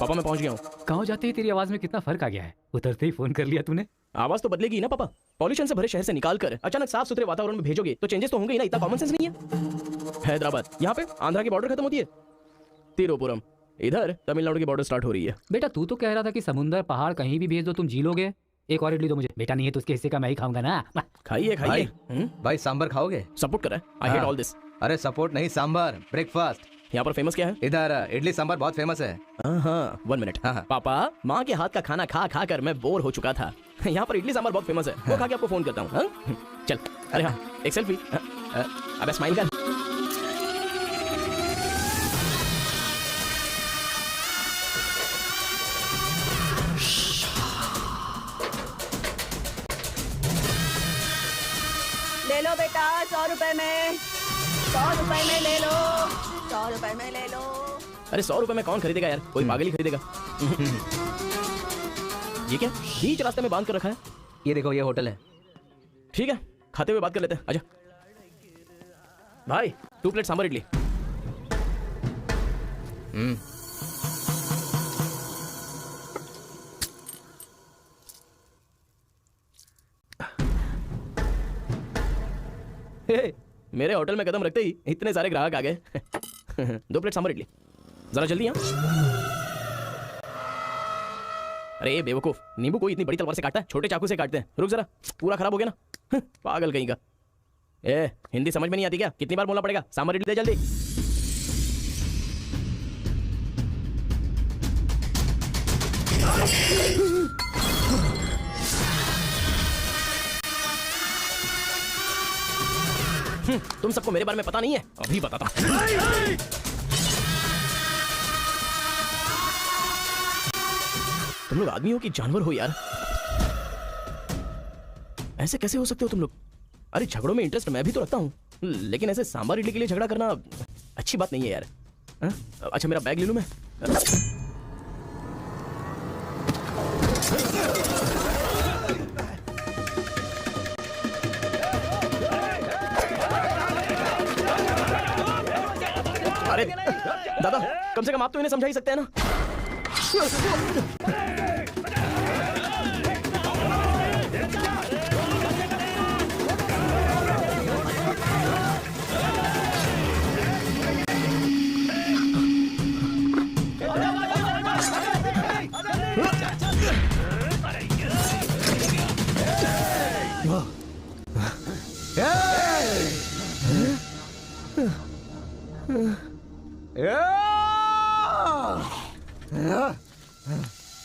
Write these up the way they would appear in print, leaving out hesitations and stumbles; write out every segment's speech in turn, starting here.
पापा मैं पहुंच गया हूँ। गाँव जाते ही तेरी आवाज में कितना फर्क आ गया है। उतरते ही फोन कर लिया तूने। आवाज तो बदलेगी ना पापा। पॉल्यूशन से भरे शहर से निकाल कर अचानक साफ सुथरे वातावरण में भेजोगे तो चेंजेस तो होंगे ही ना। इतना कॉमन सेंस नहीं है। हैदराबाद यहाँ पे आंध्रा की बॉर्डर खत्म होती है, तिरुपुरम इधर तमिलनाडु की बॉर्डर स्टार्ट हो रही है। बेटा तू तो कह रहा था कि समुंदर पहाड़ कहीं भी भेज दो तुम जी लोगे। एक और इडली दो मुझे। बेटा नहीं है तो उसके हिस्से का मैं ही खाऊंगा ना। खाइए खाइए। भाई सांबर खाओगे? सपोर्ट कर रहा है। I hate all this. अरे सपोर्ट नहीं, सांबर ब्रेकफास्ट। यहाँ पर फेमस क्या है? इधर इडली सांबर बहुत फेमस है। हाँ 1 मिनट। पापा माँ के हाथ का खाना खा खा कर मैं बोर हो चुका था। यहाँ पर इडली सांबर बहुत फेमस है, वो खा के आपको फोन करता हूँ। चल। अरे हाँ एक सेल्फी। अबे स्माइल कर। ले लो बेटा 100 रुपए में, 100 रुपए में ले लो, 100 रुपए में ले लो। अरे 100 रुपए में कौन खरीदेगा यार, कोई पागल ही खरीदेगा। ये क्या बीच रास्ते में बांध कर रखा है? ये देखो ये होटल है। ठीक है खाते हुए बात कर लेते हैं। आजा भाई 2 प्लेट सांभर इडली। मेरे होटल में कदम रखते ही इतने सारे ग्राहक आ गए। 2 प्लेट सांभर इडली जरा जल्दी। अरे बेवकूफ, नींबू कोई इतनी बड़ी तलवार से काटता है? छोटे चाकू से काटते हैं। रुक जरा, पूरा खराब हो गया ना। पागल कहीं का। हिंदी समझ में नहीं आती क्या? कितनी बार बोलना पड़ेगा? सांभर इडली दे जल्दी। तुम सबको मेरे बारे में पता नहीं है, अभी बताता हूं। तुम लोग आदमी हो कि जानवर हो यार? ऐसे कैसे हो सकते हो तुम लोग? अरे झगड़ों में इंटरेस्ट मैं भी तो रखता हूँ, लेकिन ऐसे सांभर इडली के लिए झगड़ा करना अच्छी बात नहीं है यार। अच्छा मेरा बैग ले लूं मैं? अरे दादा कम से कम आप तो इन्हें समझा ही सकते हैं ना।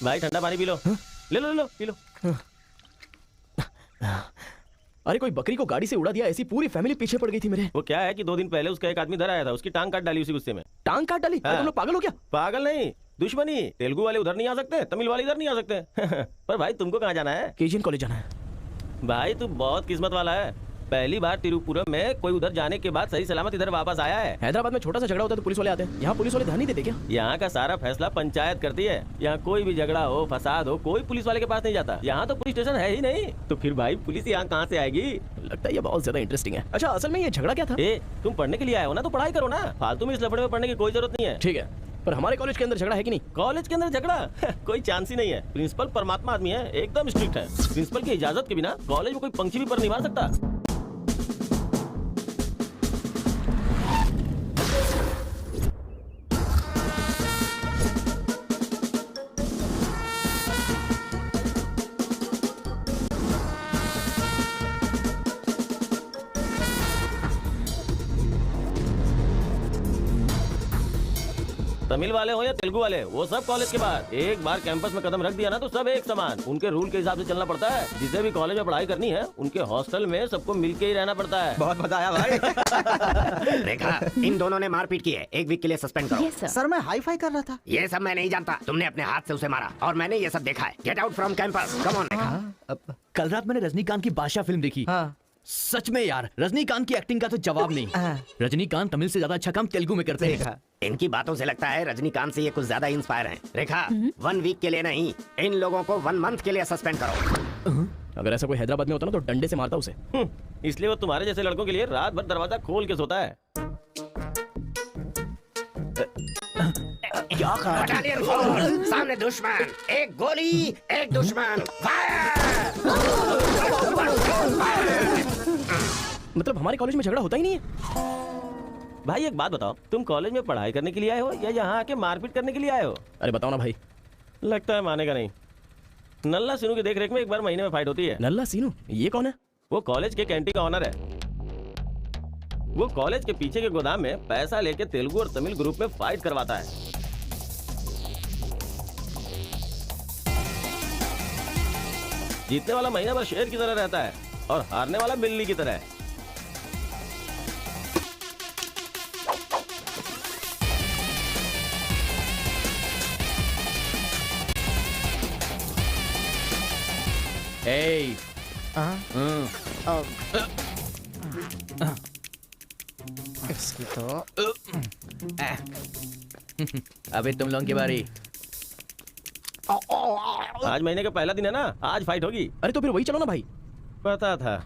भाई ठंडा पानी पी लो। ले लो ले लो पी लो। अरे कोई बकरी को गाड़ी से उड़ा दिया, ऐसी पूरी फैमिली पीछे पड़ गई थी मेरे। वो क्या है कि 2 दिन पहले उसका एक आदमी इधर आया था, उसकी टांग काट डाली उसी गुस्से में। टांग काट डाली? हाँ। तुम लोग पागल हो क्या? पागल नहीं, दुश्मनी। तेलुगु वाले उधर नहीं आ सकते, तमिल वाले इधर नहीं आ सकते। पर भाई तुमको कहाँ जाना है? केजीएन कॉलेज जाना है। भाई तू बहुत किस्मत वाला है, पहली बार तिरुपुरम में कोई उधर जाने के बाद सही सलामत इधर वापस आया है। हैदराबाद में छोटा सा झगड़ा होता है तो पुलिस वाले आते हैं, यहाँ पुलिस वाले ध्यान नहीं देते क्या? यहाँ का सारा फैसला पंचायत करती है। यहाँ कोई भी झगड़ा हो, फसाद हो, कोई पुलिस वाले के पास नहीं जाता। यहाँ तो पुलिस स्टेशन है ही नहीं, तो फिर भाई पुलिस यहाँ कहाँ से आएगी? लगता है ये बहुत ज्यादा इंटरेस्टिंग है। अच्छा असल में ये झगड़ा क्या था? तुम पढ़ने के लिए आए हो ना, तो पढ़ाई करो ना, फालतू में इस लफड़े में पढ़ने की कोई जरूरत नहीं है। ठीक है, पर हमारे कॉलेज के अंदर झगड़ा है कि नहीं? कॉलेज के अंदर झगड़ा? कोई चांस ही नहीं है। प्रिंसिपल परमात्मा आदमी है, एकदम स्ट्रिक्ट है। प्रिंसिपल की इजाजत के बिना कॉलेज में कोई पंछी भी पर नहीं मार सकता। तमिल वाले हो या तेलुगु वाले, वो सब कॉलेज के बाद एक बार कैंपस में कदम रख दिया ना तो सब एक समान। उनके रूल के हिसाब से चलना पड़ता है। जिसे भी कॉलेज में पढ़ाई करनी है उनके हॉस्टल में सबको मिलके ही रहना पड़ता है। बहुत मजा आया भाई। देखा, इन दोनों ने मारपीट की है, 1 वीक के लिए सस्पेंड करो। Yes, sir. सर मैं हाई फाई कर रहा था। ये सब मैं नहीं जानता, तुमने अपने हाथ से उसे मारा और मैंने ये सब देखा है। Get out from campus, come on. Rekha, कल रात मैंने रजनीकांत की बादशाह फिल्म देखी। हाँ। सच में यार रजनीकांत की एक्टिंग का तो जवाब नहीं। रजनीकांत तमिल से ज्यादा अच्छा काम तेलुगु में करते हैं। इनकी बातों से लगता है रजनीकांत से ये कुछ ज्यादा इंस्पायर हैं। रेखा, 1 वीक के लिए नहीं, इन लोगों को 1 मंथ के लिए सस्पेंड करो। अगर ऐसा कोई हैदराबाद में होता ना तो डंडे से मारता उसे। इसलिए वो तुम्हारे जैसे लड़कों के लिए रात भर दरवाजा खोल के सोता है। क्या कहा? बटालियन फॉरवर्ड, सामने दुश्मन, एक गोली, एक दुश्मन, फायर! मतलब हमारे कॉलेज में झगड़ा होता ही नहीं है? भाई एक बात बताओ, तुम कॉलेज में पढ़ाई करने के लिए आए हो या यहाँ आके मारपीट करने के लिए आए हो? अरे बताओ ना भाई। लगता है मानेगा नहीं। नल्ला सिनू की देखरेख में एक बार महीने में फाइट होती है। नल्ला सीनू, ये कौन है? वो कॉलेज के कैंटीन का ऑनर है। वो कॉलेज के पीछे के गोदाम में पैसा लेके तेलुगु और तमिल ग्रुप में फाइट करवाता है। जीतने वाला महीना भर शेर की तरह रहता है और हारने वाला बिल्ली की तरह। ए, इसकी तो अबे तुम लोगों की बारी। आज महीने का पहला दिन है ना, आज फाइट होगी। अरे तो फिर वही चलो ना भाई। पता था।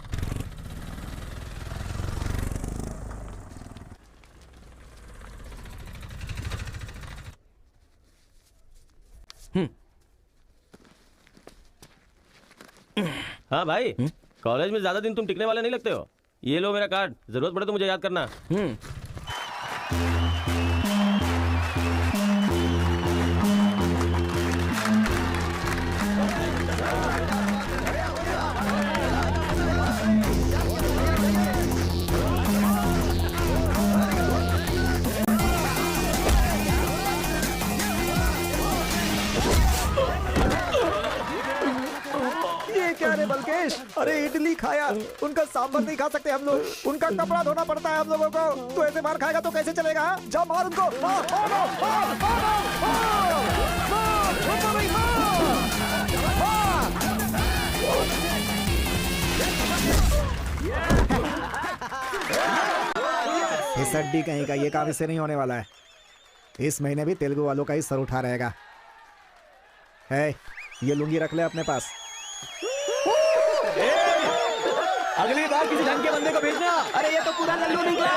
हाँ भाई, कॉलेज में ज्यादा दिन तुम टिकने वाले नहीं लगते हो। ये लो मेरा कार्ड, जरूरत पड़े तो मुझे याद करना। ये क्या रे बल्केश? अरे इडली खाया, उनका सांभर नहीं खा सकते हम लोग। उनका कपड़ा धोना पड़ता है हम लोगों को। तो ऐसे मार खाएगा तो कैसे चलेगा? जाओ मार उनको, मार, मार, मार, मार, मार, मार, उनको नहीं मार। इस अड्डी कहीं का ये काम इससे नहीं होने वाला है। इस महीने भी तेलुगु वालों का ही सर उठा रहेगा। है, ये लुंगी रख ले अपने पास। अगली बार किसी ढंग के बंदे को भेजना। अरे ये तो पूरा लल्लू निकला।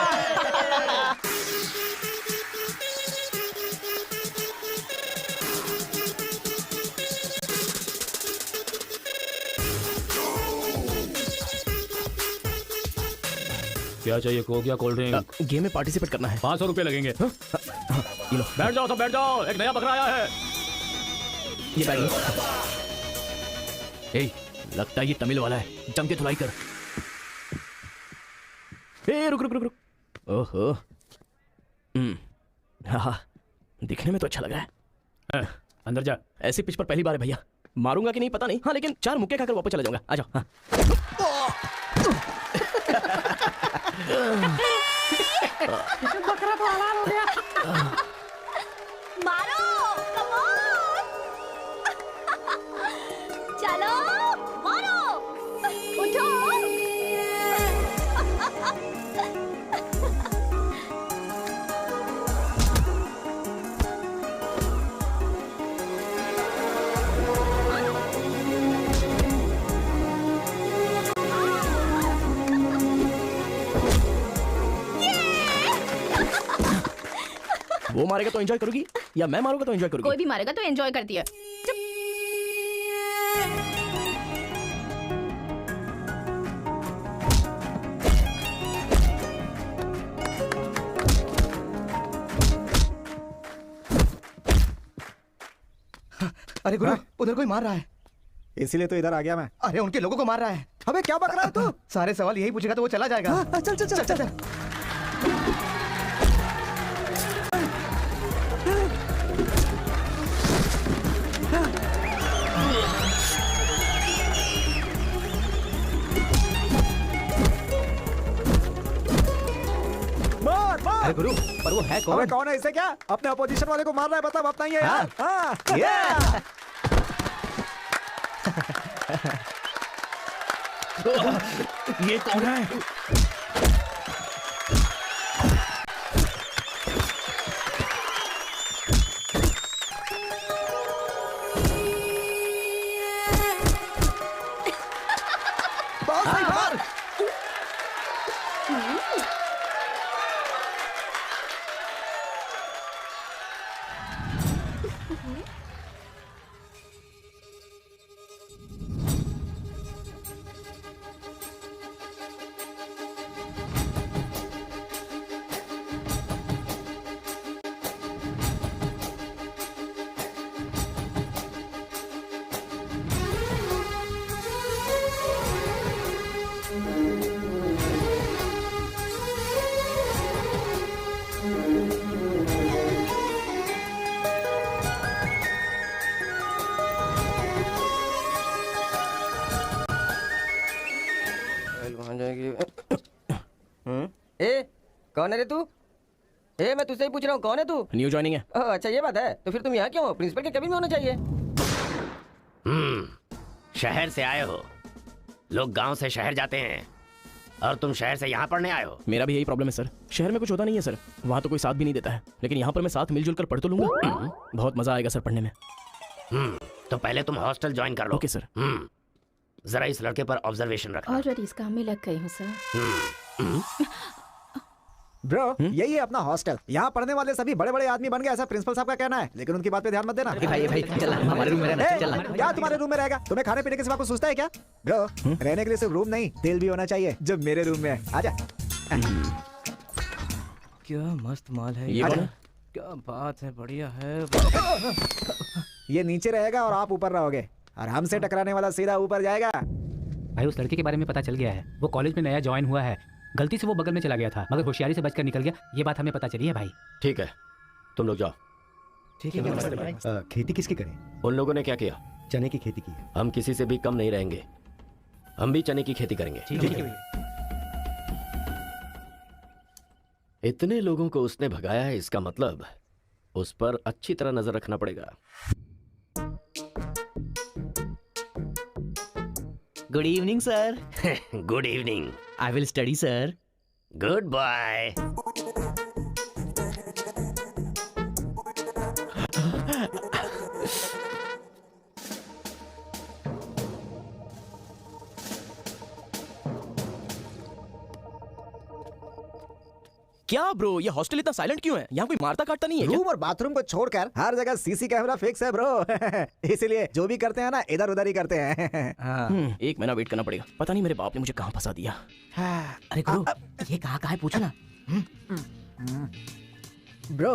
क्या चाहिए? कोक या कोल्ड ड्रिंक? गेम में पार्टिसिपेट करना है। 500 रुपए लगेंगे। ये लो, बैठ जाओ, सब बैठ जाओ, एक नया बकरा आया है। ये बैग लो। ए, लगता है ये तमिल वाला है, जम के धुलाई कर। ए, रुक रुक रुक रुक। ओहो, हाँ, दिखने में तो अच्छा लग रहा है। अंदर जा। ऐसी पिच पर पहली बार है भैया। मारूंगा कि नहीं पता नहीं, हाँ लेकिन 4 मुक्के खाकर वापस चला जाऊंगा। आ जाओ। हाँ। बकरा तो हलाल हो गया। मारो, कम ऑन। चलो, मारो, उठो। वो मारेगा तो एंजॉय करोगी या मैं मारूंगा तो एंजॉय करोगी? कोई भी मारेगा तो एंजॉय करती है। अरे गुरु, उधर कोई मार रहा है। इसीलिए तो इधर आ गया मैं। अरे उनके लोगों को मार रहा है। अबे क्या बक रहा है तू? सारे सवाल यही पूछेगा तो वो चला जाएगा। हाँ, चल चल चल चल, चल। मार मार। अरे गुरु, पर वो है अबे कौन? कौन है? इसे क्या अपने अपोजिशन वाले को मार रहा है? बता, अपना ही है यार। हाँ, ये ये कौन है? बहुत सही मार। ए कौन है रे तू? ए मैं तुझसे ही पूछ रहा हूँ, कौन है तू? न्यू ज्वाइनिंग है। ओह, अच्छा ये बात है। तो फिर तुम यहाँ क्यों हो? प्रिंसिपल के केबिन में होना चाहिए। शहर से आए हो। लोग गांव से शहर जाते हैं और तुम शहर से यहाँ पढ़ने आए हो। मेरा भी यही प्रॉब्लम है सर, शहर में कुछ होता नहीं है सर, वहाँ तो कोई साथ भी नहीं देता है, लेकिन यहाँ पर मैं साथ मिलजुल कर पढ़ तो लूंगा। बहुत मजा आएगा सर पढ़ने में। तो पहले तुम हॉस्टल ज्वाइन कर लो। Okay sir. जरा इस लड़के पर ऑब्जर्वेशन रखना। ऑलरेडी इस काम में लग गई हूँ सर। ब्रो यही है अपना हॉस्टल। यहाँ पढ़ने वाले सभी बड़े बड़े आदमी बन गए, ऐसा प्रिंसिपल साहब का कहना है, लेकिन उनकी बात पे ध्यान मत देना। भाई चल हमारे रूम में रहना, ए, चल क्या तुम्हारे रूम में रहेगा? तुम्हें खाने पीने के सिवा कुछ सोचता है क्या? ब्रो रहने के लिए सिर्फ रूम नहीं, दिल भी होना चाहिए, जो मेरे रूम में है। आजा। क्या मस्त माल है ये कौन है? क्या बात है, बढ़िया है। ये नीचे रहेगा और आप ऊपर रहोगे, और हमसे टकराने वाला सीधा ऊपर जाएगा। भाई उस लड़के के बारे में पता चल गया है, वो कॉलेज में नया ज्वाइन हुआ है। गलती से वो बगल में चला गया था, मगर होशियारी से बचकर निकल गया। ये बात हमें पता चली है भाई। ठीक है, तुम लोग जाओ। ठीक है। खेती किसकी करें? उन लोगों ने क्या किया? चने की खेती की। हम किसी से भी कम नहीं रहेंगे, हम भी चने की खेती करेंगे। इतने लोगों को उसने भगाया है, इसका मतलब उस पर अच्छी तरह नजर रखना पड़ेगा। Good evening sir. Good evening. I will study sir. Good bye. क्या ब्रो, ये हॉस्टल इतना साइलेंट क्यों है? यहाँ कोई मारता काटता नहीं है क्या? रूम और बाथरूम को छोड़कर हर जगह सीसी कैमरा फिक्स है ब्रो। इसीलिए जो भी करते हैं ना, इधर उधर ही करते हैं। एक महीना वेट करना पड़ेगा, पता नहीं मेरे बाप ने मुझे कहाँ फंसा दिया। अरे गुरु ये कहाँ है पूछो ना। ब्रो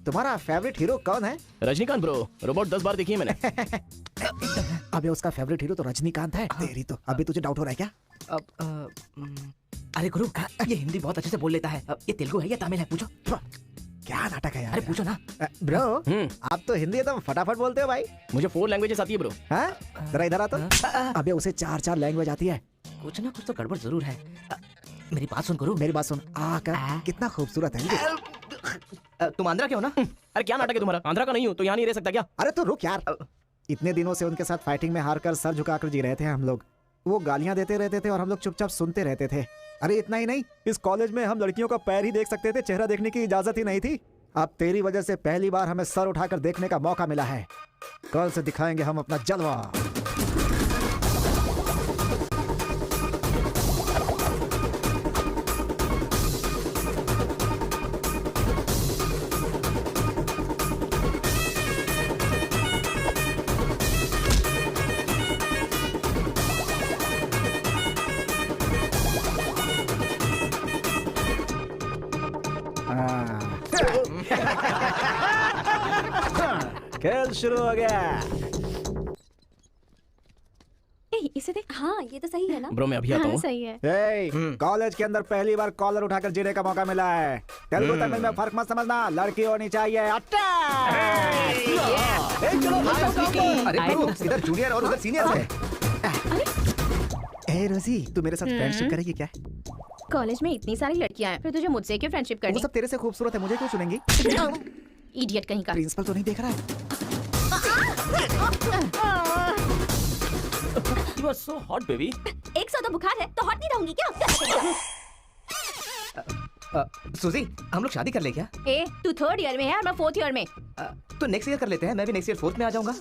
तुम्हारा फेवरेट हीरो कौन है? रजनीकांत ब्रो, रोबोट 10 बार देखी है मैंने। अबे उसका फेवरेट हीरो तो रजनीकांत है। तेरी तो अभी तुझे डाउट हो रहा है क्या? अरे गुरु ये हिंदी बहुत अच्छे से बोल लेता है, ये तेलुगु है या तमिल है पूछो। क्या नाटक है यार। अरे पूछो ना। ब्रो आप तो हिंदी एकदम फटाफट बोलते हो भाई। मुझे 4 लैंग्वेजेस आती है ब्रो। हाँ जरा इधर आ तो। अबे उसे 4 लैंग्वेज आती है। कुछ ना कुछ तो गड़बड़ जरूर है। मेरी बात सुन गुरु। मेरी बात सुन। कितना खूबसूरत है। तुम आंध्रा के हो ना? अरे क्या नाटक है तुम्हारा? आंध्रा का नहीं हूँ तो यहाँ नहीं रह सकता क्या? अरे तो रुक यार। इतने दिनों से उनके साथ फाइटिंग में हारकर सर झुकाकर जी रहे थे हम लोग। वो गालियां देते रहते थे और हम लोग चुपचाप सुनते रहते थे। अरे इतना ही नहीं, इस कॉलेज में हम लड़कियों का पैर ही देख सकते थे, चेहरा देखने की इजाजत ही नहीं थी। अब तेरी वजह से पहली बार हमें सर उठाकर देखने का मौका मिला है। कल से दिखाएंगे हम अपना जलवा। खेल शुरू हो गया। इसे देख। हाँ ये तो सही है ना ब्रो मैं अभी आता हूँ। सही है। कॉलेज के अंदर पहली बार कॉलर उठाकर जीने का मौका मिला है। तेलुगु तमिल में फर्क मत समझना, लड़की होनी चाहिए। अरे इधर जूनियर और उधर सीनियर है। ए रोजी तू मेरे साथ फ्रेंडशिप करेगी क्या? कॉलेज में इतनी सारी लड़कियां हैं, फिर तुझे मुझसे क्यों फ्रेंडशिप वो करनी? सब तेरे से खूबसूरत है, मुझे क्यों चुनेंगी? इडियट कहीं का। प्रिंसिपल तो नहीं देख रहा है? You are so hot, baby. 100 तो बुखार है तो हॉट नहीं रहूंगी क्या? सुजी हम लोग शादी कर ले क्या? ए तू 3rd ईयर में है और मैं 4th ईयर में। तो नेक्स्ट ईयर कर लेते हैं, मैं भी नेक्स्ट ईयर 4th में आ जाऊंगा।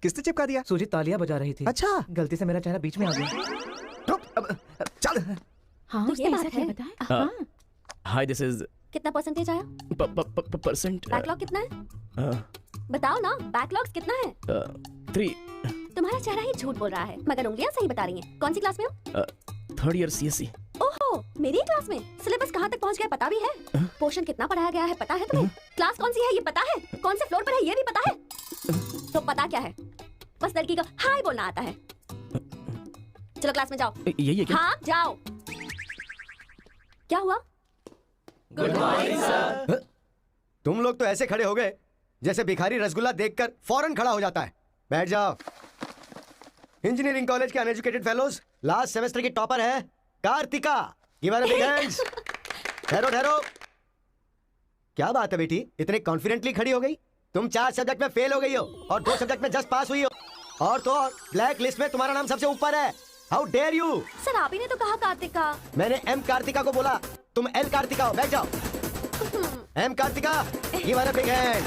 किसने चिपका दिया? सुजी तालियां बजा रही थी। अच्छा गलती से मेरा चेहरा बीच में आ गया। रुक, अब चल। हाँ ये बात है। हाय दिस इज कितना परसेंटेज आया? परसेंट बैकलॉग कितना है? बताओ ना, बैकलॉग्स कितना है? 3 तुम्हारा चेहरा ही झूठ बोल रहा है, मगर उंगलियां सही बता रही हैं। कौन सी क्लास में हो? 3rd year CSE। ओहो, मेरी क्लास में। सिलेबस कहाँ तक पहुँच गया पता भी है? पोर्शन कितना पढ़ाया गया है पता है तुम्हें? क्लास कौन सी है ये पता है? कौन से फ्लोर पर है ये भी पता है? तो पता क्या है? बस लड़की का हाय बोलना आता है। चलो क्लास में जाओ। यही है क्या? हाँ जाओ। क्या हुआ? Good morning sir. तुम लोग तो ऐसे खड़े हो गए जैसे भिखारी रसगुल्ला देखकर फौरन खड़ा हो जाता है। बैठ जाओ। इंजीनियरिंग कॉलेज के अनएजुकेटेड फेलोज, लास्ट सेमेस्टर की टॉपर है Kartika. Give her a big hands. ठहरो ठहरो। क्या बात है बेटी, इतने कॉन्फिडेंटली खड़ी हो गई? तुम 4 सब्जेक्ट में फेल हो गई हो और 2 सब्जेक्ट में जस्ट पास हुई हो, और तो और ब्लैक लिस्ट में तुम्हारा नाम सबसे ऊपर है। How dare you. सर आप ही ने तो कहा कार्तिका। मैंने एम कार्तिका को बोला, तुम एल कार्तिका हो। बैठ जाओ। एम Kartika, give her a big hand.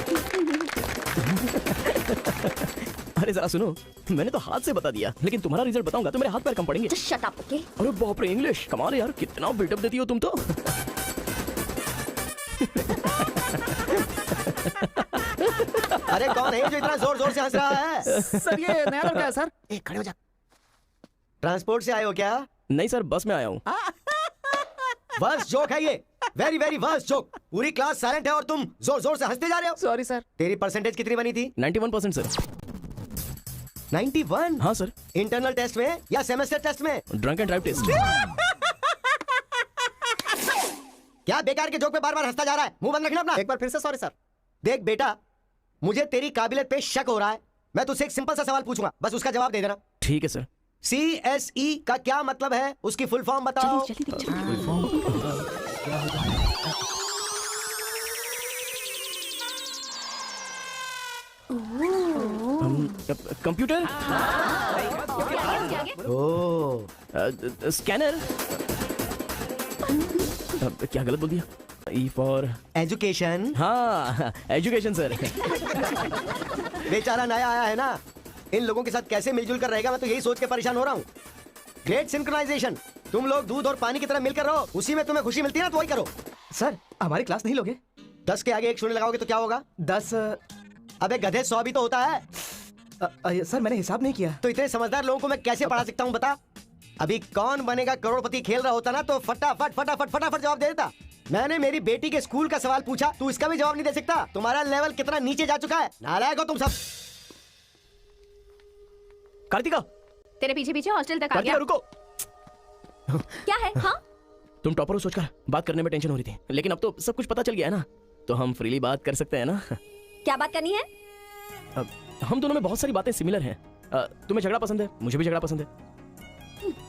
अरे जरा सुनो, मैंने तो हाथ से बता दिया, लेकिन तुम्हारा रिजल्ट बताऊंगा तो मेरे हाथ पैर कम पड़ेंगे। Just shut up, okay? अरे बाप रे, इंग्लिश कमाल है यार, कितना बिल्डअप देती हो तुम तो। अरे कौन है जो इतना जोर जोर से हंस रहा है? सर ये नया लड़का है सर। एक खड़े हो जा। ट्रांसपोर्ट से आए हो क्या? नहीं सर, बस में आया हूँ। वर्स्ट जोक है ये, वेरी वेरी वर्स्ट जोक। पूरी क्लास साइलेंट है और तुम जोर जोर से हंसते जा रहे हो। Sorry sir. तेरी परसेंटेज कितनी बनी थी? 91% सर। 91? हाँ सर। इंटरनल टेस्ट में या सेमेस्टर टेस्ट में? Drunk and drive test. क्या बेकार के जोक पे बार बार हंसता जा रहा है? मुंह बंद रखना अपना। एक बार फिर से सॉरी सर। देख बेटा, मुझे तेरी काबिलियत पे शक हो रहा है। मैं तुझसे एक सिंपल सा सवाल पूछूंगा, बस उसका जवाब दे देना। ठीक है सर। CSE का क्या मतलब है? उसकी फुल फॉर्म बताओ। कंप्यूटर, ओह, स्कैनर। क्या गलत बोल दिया? E for education. हाँ, एजुकेशन सर। बेचारा नया आया है ना, इन लोगों के साथ कैसे मिलजुल कर रहेगा, मैं तो यही सोच के परेशान हो रहा हूँ। Great synchronization. तुम लोग दूध और पानी की तरह मिलकर रहो, उसी में तुम्हें खुशी मिलती है ना, तो वही करो। सर हमारी क्लास नहीं लोगे? 10 के आगे 1 शून्य लगाओगे तो क्या होगा? 10। अबे गधे, 100 भी तो होता है। सर मैंने हिसाब नहीं किया। तो इतने समझदार लोगों को मैं कैसे पढ़ा सकता हूँ बता? अभी कौन बनेगा करोड़पति खेल रहा होता ना, तो फटाफट फटाफट फटाफट जवाब दे देता। मैंने मेरी बेटी के स्कूल का सवाल पूछा, तू इसका भी जवाब नहीं दे सकता? तुम्हारा लेवल कितना नीचे जा चुका है। नालायक हो तुम सब। कार्तिका, तेरे पीछे पीछे हॉस्टल तक आ कार्तिका गया। रुको। क्या है? हाँ तुम टॉपर हो सोचकर बात करने में टेंशन हो रही थी, लेकिन अब तो सब कुछ पता चल गया है ना, तो हम फ्रीली बात कर सकते हैं ना। क्या बात करनी है? हम दोनों में बहुत सारी बातें सिमिलर हैं। तुम्हें झगड़ा पसंद है, मुझे भी झगड़ा पसंद है।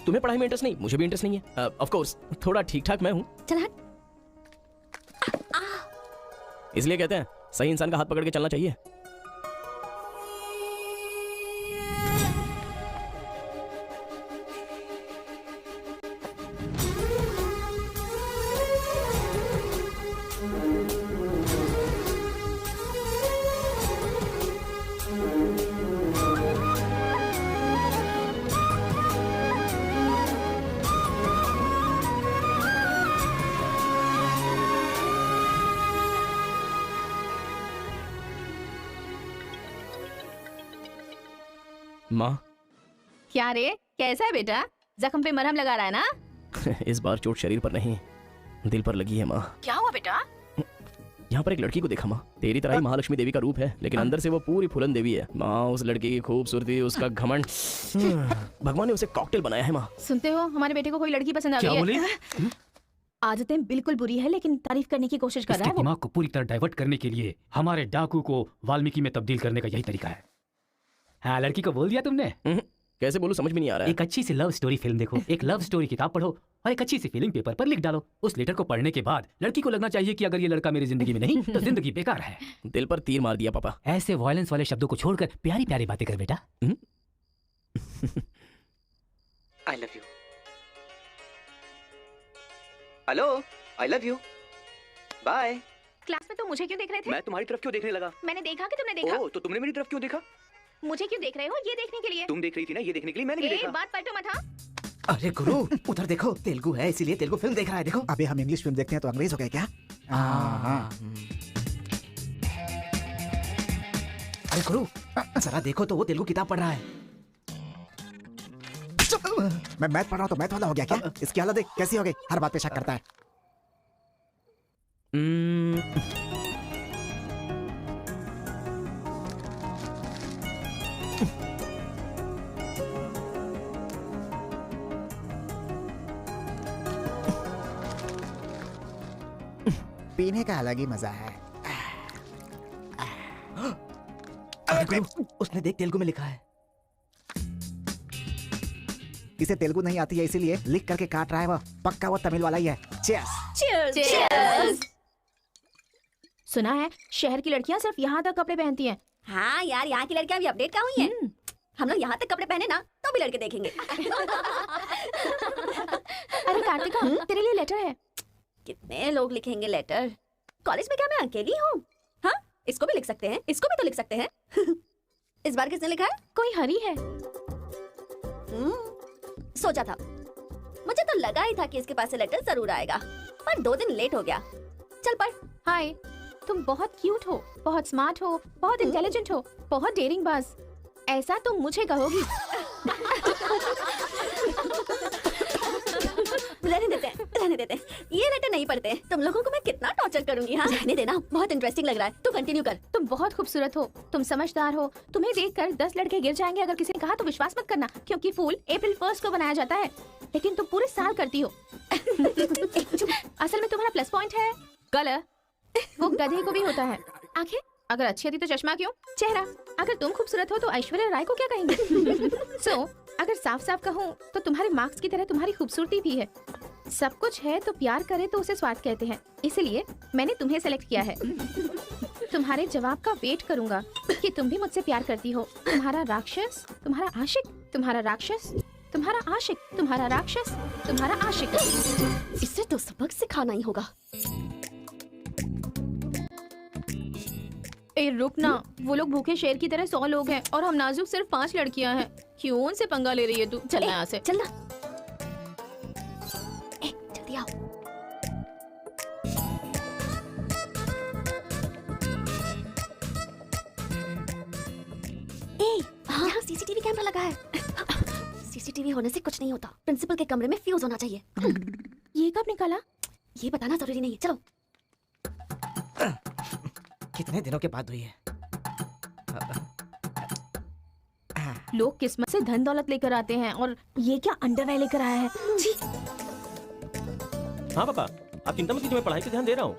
तुम्हें पढ़ाई में इंटरेस्ट नहीं, मुझे भी इंटरेस्ट नहीं है। ऑफ कोर्स थोड़ा ठीक ठाक मैं हूँ, चल हट। इसलिए कहते हैं सही इंसान का हाथ पकड़ के चलना चाहिए। माँ, क्या रे, कैसा है बेटा? जख्म पे मरहम लगा रहा है ना? इस बार चोट शरीर पर नहीं, दिल पर लगी है माँ। क्या हुआ बेटा? यहाँ पर एक लड़की को देखा माँ, तेरी तरह ही महालक्ष्मी देवी का रूप है, लेकिन अंदर से वो पूरी फूलन देवी है। माँ, उस लड़की की खूबसूरती, उसका घमंड, भगवान ने उसे कॉकटेल बनाया है माँ। सुनते हो, हमारे बेटे को कोई लड़की पसंद आ क्या गई बोली? है। आदतें बिल्कुल बुरी है, लेकिन तारीफ करने की कोशिश कर रहा इसके है वो। दिमाग को पूरी तरह डाइवर्ट करने के लिए हमारे डाकू को वाल्मीकि में तब्दील करने का यही तरीका है। हाँ, लड़की को बोल दिया तुमने? कैसे बोलूं समझ में नहीं आ रहा है। एक अच्छी सी लव स्टोरी फिल्म देखो, एक लव स्टोरी किताब पढ़ो और एक अच्छी सी फीलिंग पेपर पर लिख डालो। उस लेटर को पढ़ने के बाद लड़की को लगना चाहिए कि अगर ये लड़का मेरी जिंदगी में नहीं तो जिंदगी बेकार है। दिल पर तीर मार दिया पापा। ऐसे वायलेंस वाले शब्दों को छोड़कर प्यारी प्यारी बातें कर बेटा। I love you. Hello, I love you. Bye. Class में तुम मुझे क्यों देख रहे थे? मैं तुम्हारी तरफ क्यों देखने लगा? मैंने देखा कि तुमने देखा। ओह, तो तुमने मेरी तरफ क्यों देखा? मुझे क्यों देख रहे हो? ये देखने के लिए। तुम देख रही थी ना, ये देखने के लिए मैंने भी देखा। बात पलटो मत। हाँ, अरे गुरु, उधर देखो, तेलुगु है इसीलिए तेलुगु फिल्म देख रहा है। देखो, अबे हम इंग्लिश फिल्म देखते हैं तो अंग्रेज हो गए क्या? हाँ। अरे गुरु जरा देखो तो वो तेलुगु किताब पढ़ रहा है। मैं मैथ पढ़ रहा हूँ तो मैथ वाला हो गया क्या? इसकी हालत देख कैसी हो गई, हर बात पे शक करता है। पीने का अलग ही मजा है। अरे गुरु उसने देख तेलुगु में लिखा है। इसे तेलुगु नहीं आती है इसीलिए लिख करके काट रहा है वो। पक्का वो तमिल वाला ही है। चीयर्स। Cheers! सुना है शहर की लड़कियां सिर्फ यहाँ तक कपड़े पहनती हैं। हाँ यार, यहाँ की लड़कियां अभी अपडेट कहाँ हुई हैं? हम लोग यहाँ तक कपड़े पहने ना तो भी लड़के देखेंगे। अरे कार्तिका तेरे लिए लेटर है। कितने लोग लिखेंगे लेटर? कॉलेज में क्या मैं अकेली हूँ? हाँ, इसको भी लिख सकते हैं, इसको भी तो लिख सकते हैं। इस बार किसने लिखा है? कोई हरी है। सोचा था, मुझे तो लगा ही था कि इसके पास से लेटर जरूर आएगा, पर 2 दिन लेट हो गया। चल पढ़। हाय, तुम बहुत क्यूट हो, बहुत स्मार्ट हो, बहुत इंटेलिजेंट हो, बहुत डेयरिंग बाज। ऐसा तुम मुझे कहोगी? रहने देते। ये लेटर नहीं पढ़ते। तुम लोगों को मैं कितना टॉर्चर करूंगी। हाँ, रहने देना, बहुत इंटरेस्टिंग लग रहा है। तू कंटिन्यू कर। तुम बहुत खूबसूरत हो, तुम समझदार हो। तुम्हें देखकर 10 लड़के गिर जाएंगे अगर किसी ने कहा तो विश्वास मत करना, क्योंकि फूल अप्रैल 1 को बनाया जाता है, लेकिन तुम पूरे साल करती हो। असल में तुम्हारा प्लस पॉइंट है कलर। वो गधे को भी होता है। आंखें अगर अच्छी थी तो चश्मा क्यों? चेहरा अगर तुम खूबसूरत हो तो ऐश्वर्या राय को क्या कहेंगे? सो अगर साफ साफ कहूँ तो तुम्हारे मार्क्स की तरह तुम्हारी खूबसूरती भी है। सब कुछ है तो प्यार करे तो उसे स्वार्थ कहते हैं, इसलिए मैंने तुम्हें सेलेक्ट किया है। तुम्हारे जवाब का वेट करूंगा कि तुम भी मुझसे प्यार करती हो। तुम्हारा राक्षस, तुम्हारा आशिक, तुम्हारा राक्षस, तुम्हारा आशिक, तुम्हारा राक्षस, तुम्हारा आशिक। इससे तो सबक सिखाना ही होगा। ए रुक ना, वो लोग भूखे शेर की तरह 100 लोग हैं और हम नाजुक सिर्फ 5 लड़कियां हैं। क्यों उनसे पंगा ले रही है तू? चलना यहाँ से। चलना। जल्दी आओ। यहाँ सीसीटीवी कैमरा लगा है। सीसीटीवी होने से कुछ नहीं होता। प्रिंसिपल के कमरे में फ्यूज होना चाहिए। ये कब निकाला? ये बताना जरूरी नहीं है। चलो। कितने दिनों के बाद हुई है? लोग किस्मत से धन दौलत लेकर आते हैं और ये क्या अंडरवेयर लेकर आया है? जी। हाँ पापा, आप चिंता मत कीजिए, मैं पढ़ाई पे ध्यान दे रहा हूँ।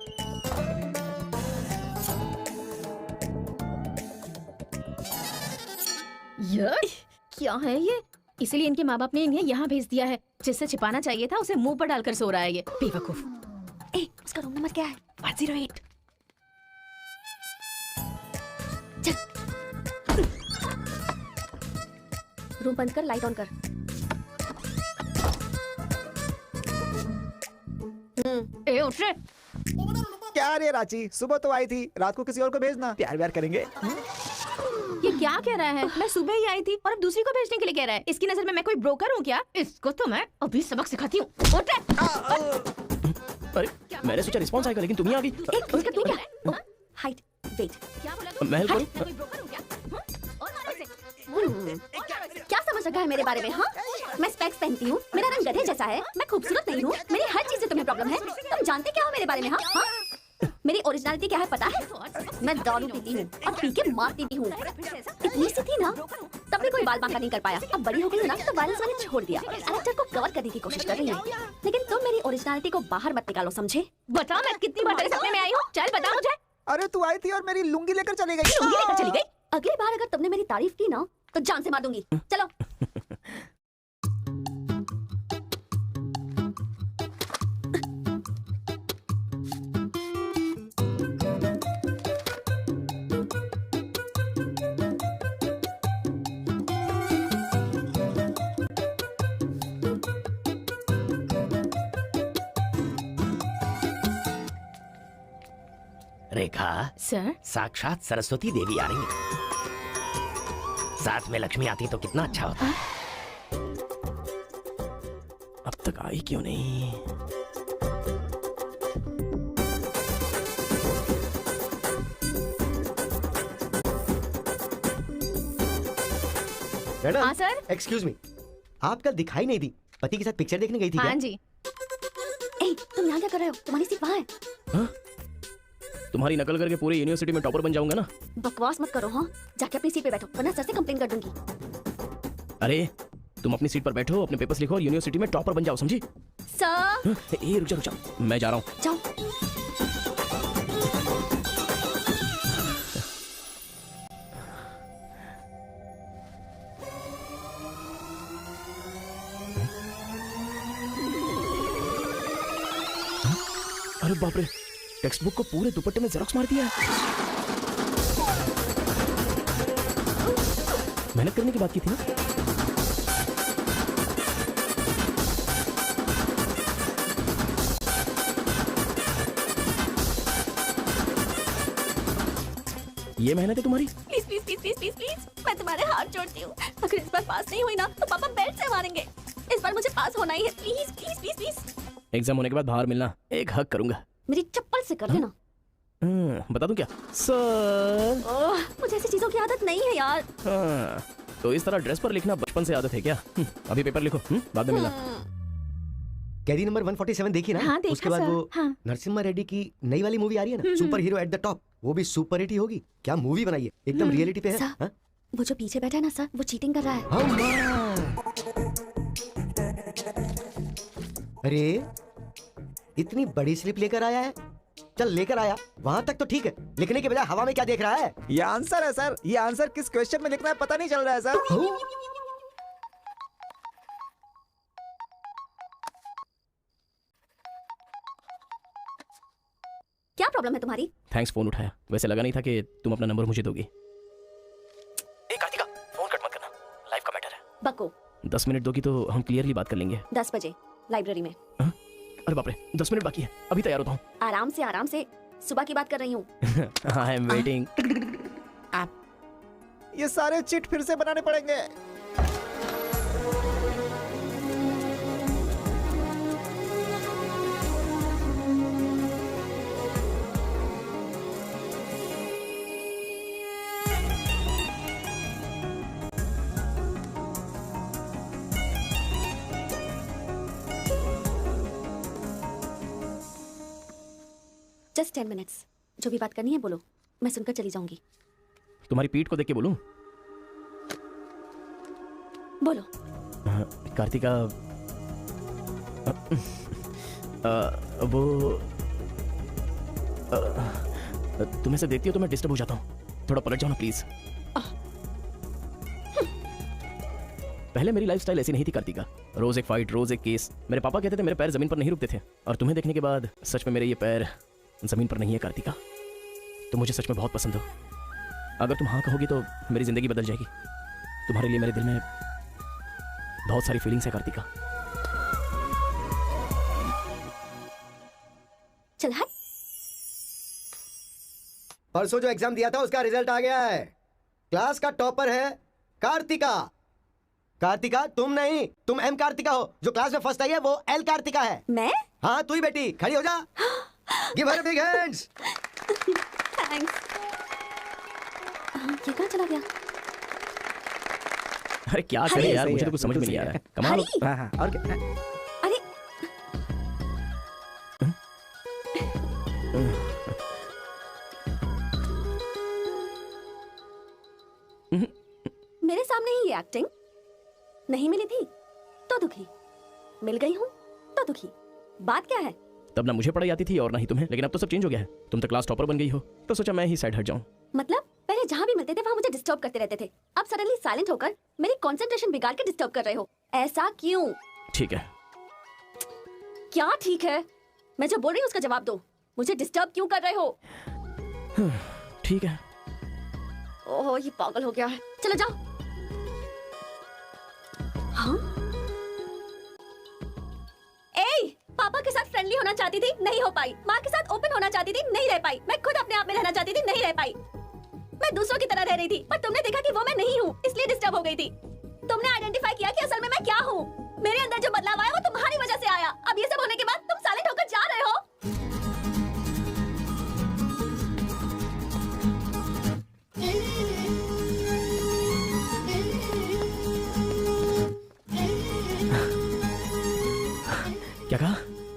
क्या है ये? इसीलिए इनके माँ बाप ने इन्हें यहाँ भेज दिया है। जिससे छिपाना चाहिए था उसे मुंह पर डालकर सो रहा है ये बेवकूफ। उसका रूम नंबर क्या है? 108। रूम बंद कर, लाइट ऑन कर। ए उठ रे। क्या रे रांची, सुबह तो आई थी, रात को किसी और को भेजना, प्यार व्यार करेंगे। ये क्या कह रहा है? मैं सुबह ही आई थी और अब दूसरी को भेजने के लिए कह रहा है। इसकी नजर में मैं कोई ब्रोकर हूँ क्या? इसको तो मैं अभी सबक सिखाती हूँ। उठ रे। अरे मैंने सोचा रिस्पॉन्स आएगा, लेकिन तुम ही आ गई। इसका तू क्या है? Height, weight. क्या बोला? मैं मैं कोई ब्रोकर हूँ क्या? और मारो इसे। क्या समझ रखा है मेरे बारे में? हाँ, मैं स्पेक्स पहनती हूँ, मेरा रंग गधे जैसा है, मैं खूबसूरत नहीं हूँ, मेरी हर चीज से तुम्हें प्रॉब्लम है। तुम जानते क्या हो मेरे बारे में? हाँ हाँ, मेरी ओरिजिनलिटी क्या है पता है? मैं दारू पीती हूँ और पी के मारती भी हूँ। इतनी सी थी ना तब भी कोई बाल बांका नहीं कर पाया। अब बड़ी हो गई हूँ ना तो वायलेंस मैंने छोड़ दिया। कैरेक्टर को कवर करने की कोशिश कर रही हूँ, लेकिन तुम मेरी ओरिजिनलिटी को बाहर मत निकालो, समझे? बता मैं कितनी बार तेरे सपने में आई हूँ? चल बता मुझे। अरे तू आई थी और मेरी लुंगी लेकर चली गई। लुंगी लेकर चली गई? अगली बार अगर तुमने मेरी तारीफ की ना तो जान से मार दूंगी। चलो। रेखा सर, साक्षात सरस्वती देवी आ रही है। साथ में लक्ष्मी आती तो कितना अच्छा होता। अब तक आई क्यों नहीं? मैडम हाँ सर। एक्सक्यूज मी, आप कल दिखाई नहीं दी, पति के साथ पिक्चर देखने गई थी हाँ क्या? जी। ए, तुम यहाँ क्या कर रहे हो? तुम्हारी सीट वहाँ है। हाँ? तुम्हारी नकल करके पूरी यूनिवर्सिटी में टॉपर बन जाऊंगा ना। बकवास मत करो, हाँ? जाके अपनी सीट पे बैठो, वरना सर से कंप्लेन कर दूंगी। अरे तुम अपनी सीट पर बैठो, अपने पेपर्स लिखो और यूनिवर्सिटी में टॉपर बन जाओ, समझी? सर हाँ? ए रुक जा, मैं जा रहा हूँ। जाओ। अरे बाप रे, टेक्स्ट बुक को पूरे दुपट्टे में जेरॉक्स मार दिया है। मेहनत करने की बात की थी ना। ये मेहनत है तुम्हारी? Please please please please please please, मैं तुम्हारे हाथ जोड़ती हूँ। अगर इस बार पास नहीं हुई ना तो पापा बेल्ट से मारेंगे। इस बार मुझे पास होना ही है, please please please please. Exam होने के बाद बाहर मिलना, एक हक करूंगा। मेरी चप्पल से कर देना। बता दूं क्या सर? मुझे ऐसी चीजों की आदत नहीं है यार। हाँ, तो इस तरह ड्रेस पर लिखना बचपन से आदत है क्या? अभी पेपर लिखो, बाद में मिलना। कैदी नंबर 147 देखी ना? हाँ, देखा उसके बाद सर, वो हाँ। नरसिम्हा रेड्डी की नई वाली मूवी आ रही है ना, super hero at the top, वो भी सुपर हिट ही होगी। क्या मूवी बनाई है, एकदम रियलिटी पे है। सर, हाँ? वो जो पीछे बैठा है ना सर, वो चीटिंग कर रहा है। अरे इतनी बड़ी स्लिप लेकर आया है। चल लेकर आया, वहाँ तक तो ठीक है, लिखने के बजाय हवा में क्या देख रहा है? ये आंसर है सर, ये आंसर किस क्वेश्चन में लिखना है पता नहीं चल रहा है सर। क्या प्रॉब्लम है तुम्हारी? थैंक्स फोन उठाया, वैसे लगा नहीं था कि तुम अपना नंबर मुझे दोगी। ए कार्तिका, फोन कट मत करना, लाइफ का मैटर है। बको 10 मिनट दोगी तो हम क्लियरली बात कर लेंगे। 10 बजे लाइब्रेरी में। अरे बाप रे, 10 मिनट बाकी है, अभी तैयार होता हूँ। आराम से सुबह की बात कर रही हूँ। I am waiting. ये सारे चिट फिर से बनाने पड़ेंगे। जस्ट 10 मिनट्स, जो भी बात करनी है बोलो, मैं सुनकर चली जाऊंगी। तुम्हारी पीठ को देख के बोलूं? बोलो। कार्तिका, वो तुम्हें से देखती हो तो मैं डिस्टर्ब हो जाता हूँ, थोड़ा पलट जाओ ना प्लीज। पहले मेरी लाइफस्टाइल ऐसी नहीं थी कार्तिका, रोज एक फाइट, रोज एक केस। मेरे पापा कहते थे मेरे पैर जमीन पर नहीं रुकते थे, और तुम्हें देखने के बाद सच में मेरे ये पैर जमीन पर नहीं है कार्तिका। तुम मुझे सच में बहुत पसंद हो। अगर तुम हाँ कहोगी तो मेरी जिंदगी बदल जाएगी। तुम्हारे लिए मेरे दिल में बहुत सारी फीलिंग्स है कार्तिका। चल हट। परसों जो एग्जाम दिया था उसका रिजल्ट आ गया है। क्लास का टॉपर है कार्तिका। कार्तिका तुम नहीं, तुम एम कार्तिका हो। जो क्लास में फर्स्ट आई है वो एल कार्तिका है। मैं? हाँ तू ही बेटी, खड़ी हो जा। Give her big hands. Thanks. ये कहाँ चला गया? अरे क्या करे यार, मुझे तो कुछ समझ में नहीं आ रहा है। कमाल। हाँ हाँ, और क्या? अरे मेरे सामने ही ये एक्टिंग। नहीं मिली थी तो दुखी, मिल गई हूँ तो दुखी। बात क्या है? तब ना मुझे पढ़ाई आती थी और ना ही तुम्हें, लेकिन अब तो सब चेंज हो गया है। तुम तो क्लास टॉपर बन गई हो, तो सोचा मैं ही साइड हट जाऊं। मतलब पहले जहाँ भी मिलते थे वहाँ मुझे डिस्टर्ब करते रहते थे, अब सडनली साइलेंट होकर मेरी कंसंट्रेशन बिगाड़ के डिस्टर्ब कर रहे हो। ऐसा क्यों? ठीक है। क्या ठीक है? मैं जो बोल रही हूँ उसका जवाब दो। मुझे डिस्टर्ब क्यों कर रहे हो? ठीक है। ओह ये पागल हो गया है। चलो जाओ। हाँ? ए, पापा के साथ फ्रेंडली होना चाहती थी, नहीं हो पाई। माँ के साथ ओपन होना चाहती थी, नहीं रह पाई। मैं खुद अपने आप में रहना चाहती थी, नहीं रह पाई। मैं दूसरों की तरह रह रही थी, पर तुमने देखा कि वो मैं नहीं हूँ, इसलिए डिस्टर्ब हो गई थी। तुमने आइडेंटिफाई किया कि असल में मैं क्या हूँ। मेरे अंदर जो बदलाव आया वो तुम्हारी वजह से आया। अब ये सब होने के बाद तुम साइलेंट होकर जा रहे हो।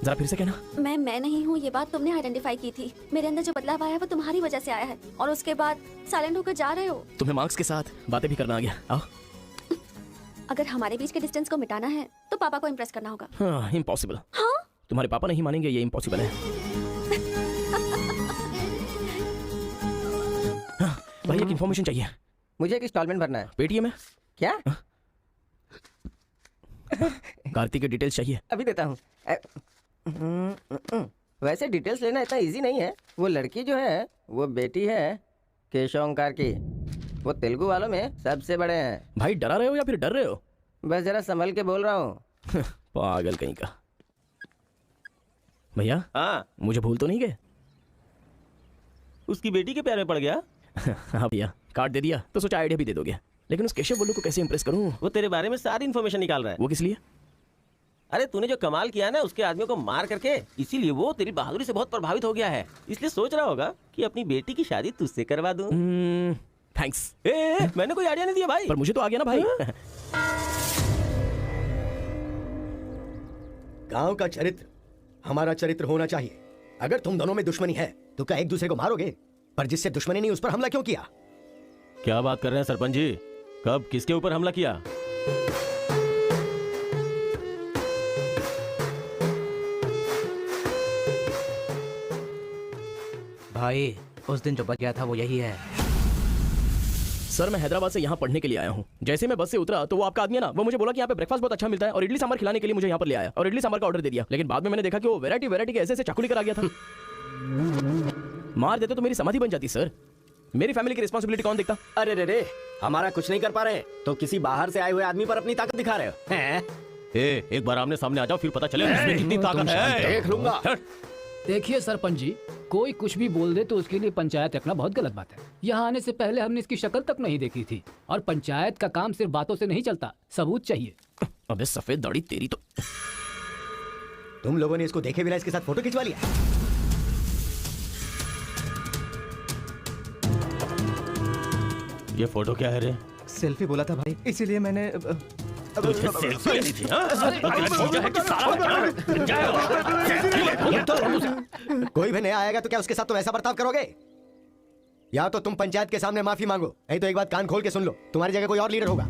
जरा फिर से कहना। मैं नहीं हूँ, ये बात तुमने आइडेंटिफाई की थी। मेरे अंदर जो बदलाव आया है वो तुम्हारी वजह से आया है, और उसके बाद साइलेंट होकर जा रहे हो। तुम्हें मार्क्स के साथ बातें भी करना आ गया। आओ। अगर हमारे बीच के डिस्टेंस को मिटाना है तो पापा को इम्प्रेस करना होगा। हाँ, इम्पॉसिबल। हाँ? तुम्हारे पापा नहीं मानेंगे, ये इम्पॉसिबल है। हाँ, भाई एक इन्फॉर्मेशन चाहिए। मुझे एक इंस्टॉलमेंट भरना है। पेटीएम है क्या? कार्तिक की डिटेल्स चाहिए। अभी देता हूँ। वैसे डिटेल्स लेना इतना इजी नहीं है। वो लड़की जो है वो बेटी है केशव ओंकार की। वो तेलुगु वालों में सबसे बड़े हैं। भाई डरा रहे हो या फिर डर रहे हो? बस जरा संभल के बोल रहा हूँ। पागल कहीं का। भैया हाँ, मुझे भूल तो नहीं गए? उसकी बेटी के प्यार में पड़ गया। हाँ भैया, कार्ड दे दिया तो सोचा आइडिया भी दे दोगे। लेकिन उस केशव बोलू को कैसे इंप्रेस करूं? वो तेरे बारे में सारी इन्फॉर्मेशन निकाल रहा है। वो किस लिए? अरे तूने जो कमाल किया है ना उसके आदमियों को मार करके, इसीलिए वो तेरी बहादुरी से बहुत प्रभावित हो गया है। इसलिए सोच रहा होगा कि अपनी बेटी की शादी तुझसे करवा दूं। थैंक्स। मैंने कोई आइडिया नहीं दिया भाई। पर मुझे तो आ गया ना भाई। गांव का चरित्र हमारा चरित्र होना चाहिए। अगर तुम दोनों में दुश्मनी है तो क्या एक दूसरे को मारोगे? पर जिससे दुश्मनी नहीं उस पर हमला क्यों किया? क्या बात कर रहे हैं सरपंच जी? कब किसके ऊपर हमला किया? भाई उस दिन जो बच गया था वो यही है। सर मैं हैदराबाद से यहाँ पढ़ने के लिए आया हूँ। जैसे मैं बस से उतरा तो वो आपका आदमी है ना, वो मुझे बोला कि यहाँ पे ब्रेकफास्ट बहुत अच्छा मिलता है और इडली सांभर खिलाने के लिए मुझे यहाँ पर ले आया और इडली सांभर का ऑर्डर दे दिया। लेकिन बाद में मैंने देखा कि वो वैरायटी के ऐसे चाकू लेकर आ गया था। मार देते तो मेरी समाधि बन जाती सर। मेरी फैमिली की रिस्पॉन्सिबिलिटी कौन देखता? अरे रे रे, हमारा कुछ नहीं कर पा रहे तो किसी बाहर से आए हुए आदमी पर अपनी ताकत दिखा रहे हो हैं? एक बार आमने सामने आ जाओ फिर पता चले इसमें कितनी ताकत है। देख लूंगा। देखिए सरपंच जी, कोई कुछ भी बोल दे तो उसके लिए पंचायत रखना बहुत गलत बात है। यहाँ आने से पहले हमने इसकी शक्ल तक नहीं देखी थी, और पंचायत का काम सिर्फ बातों से नहीं चलता, सबूत चाहिए। अबे सफेद दाढ़ी तेरी तो। तुम लोगों ने इसको देखे बिना इसके साथ फोटो खिंचवा लिया। ये फोटो क्या है रे? सेल्फी बोला था भाई, इसीलिए मैंने तुझे सेल्फी लेनी थी, हाँ? कोई भी नया आएगा तो क्या उसके साथ तो वैसा बर्ताव करोगे? या तो तुम पंचायत के सामने माफी मांगो, नहीं तो एक बात कान खोल के सुन लो, तुम्हारी जगह कोई और लीडर होगा।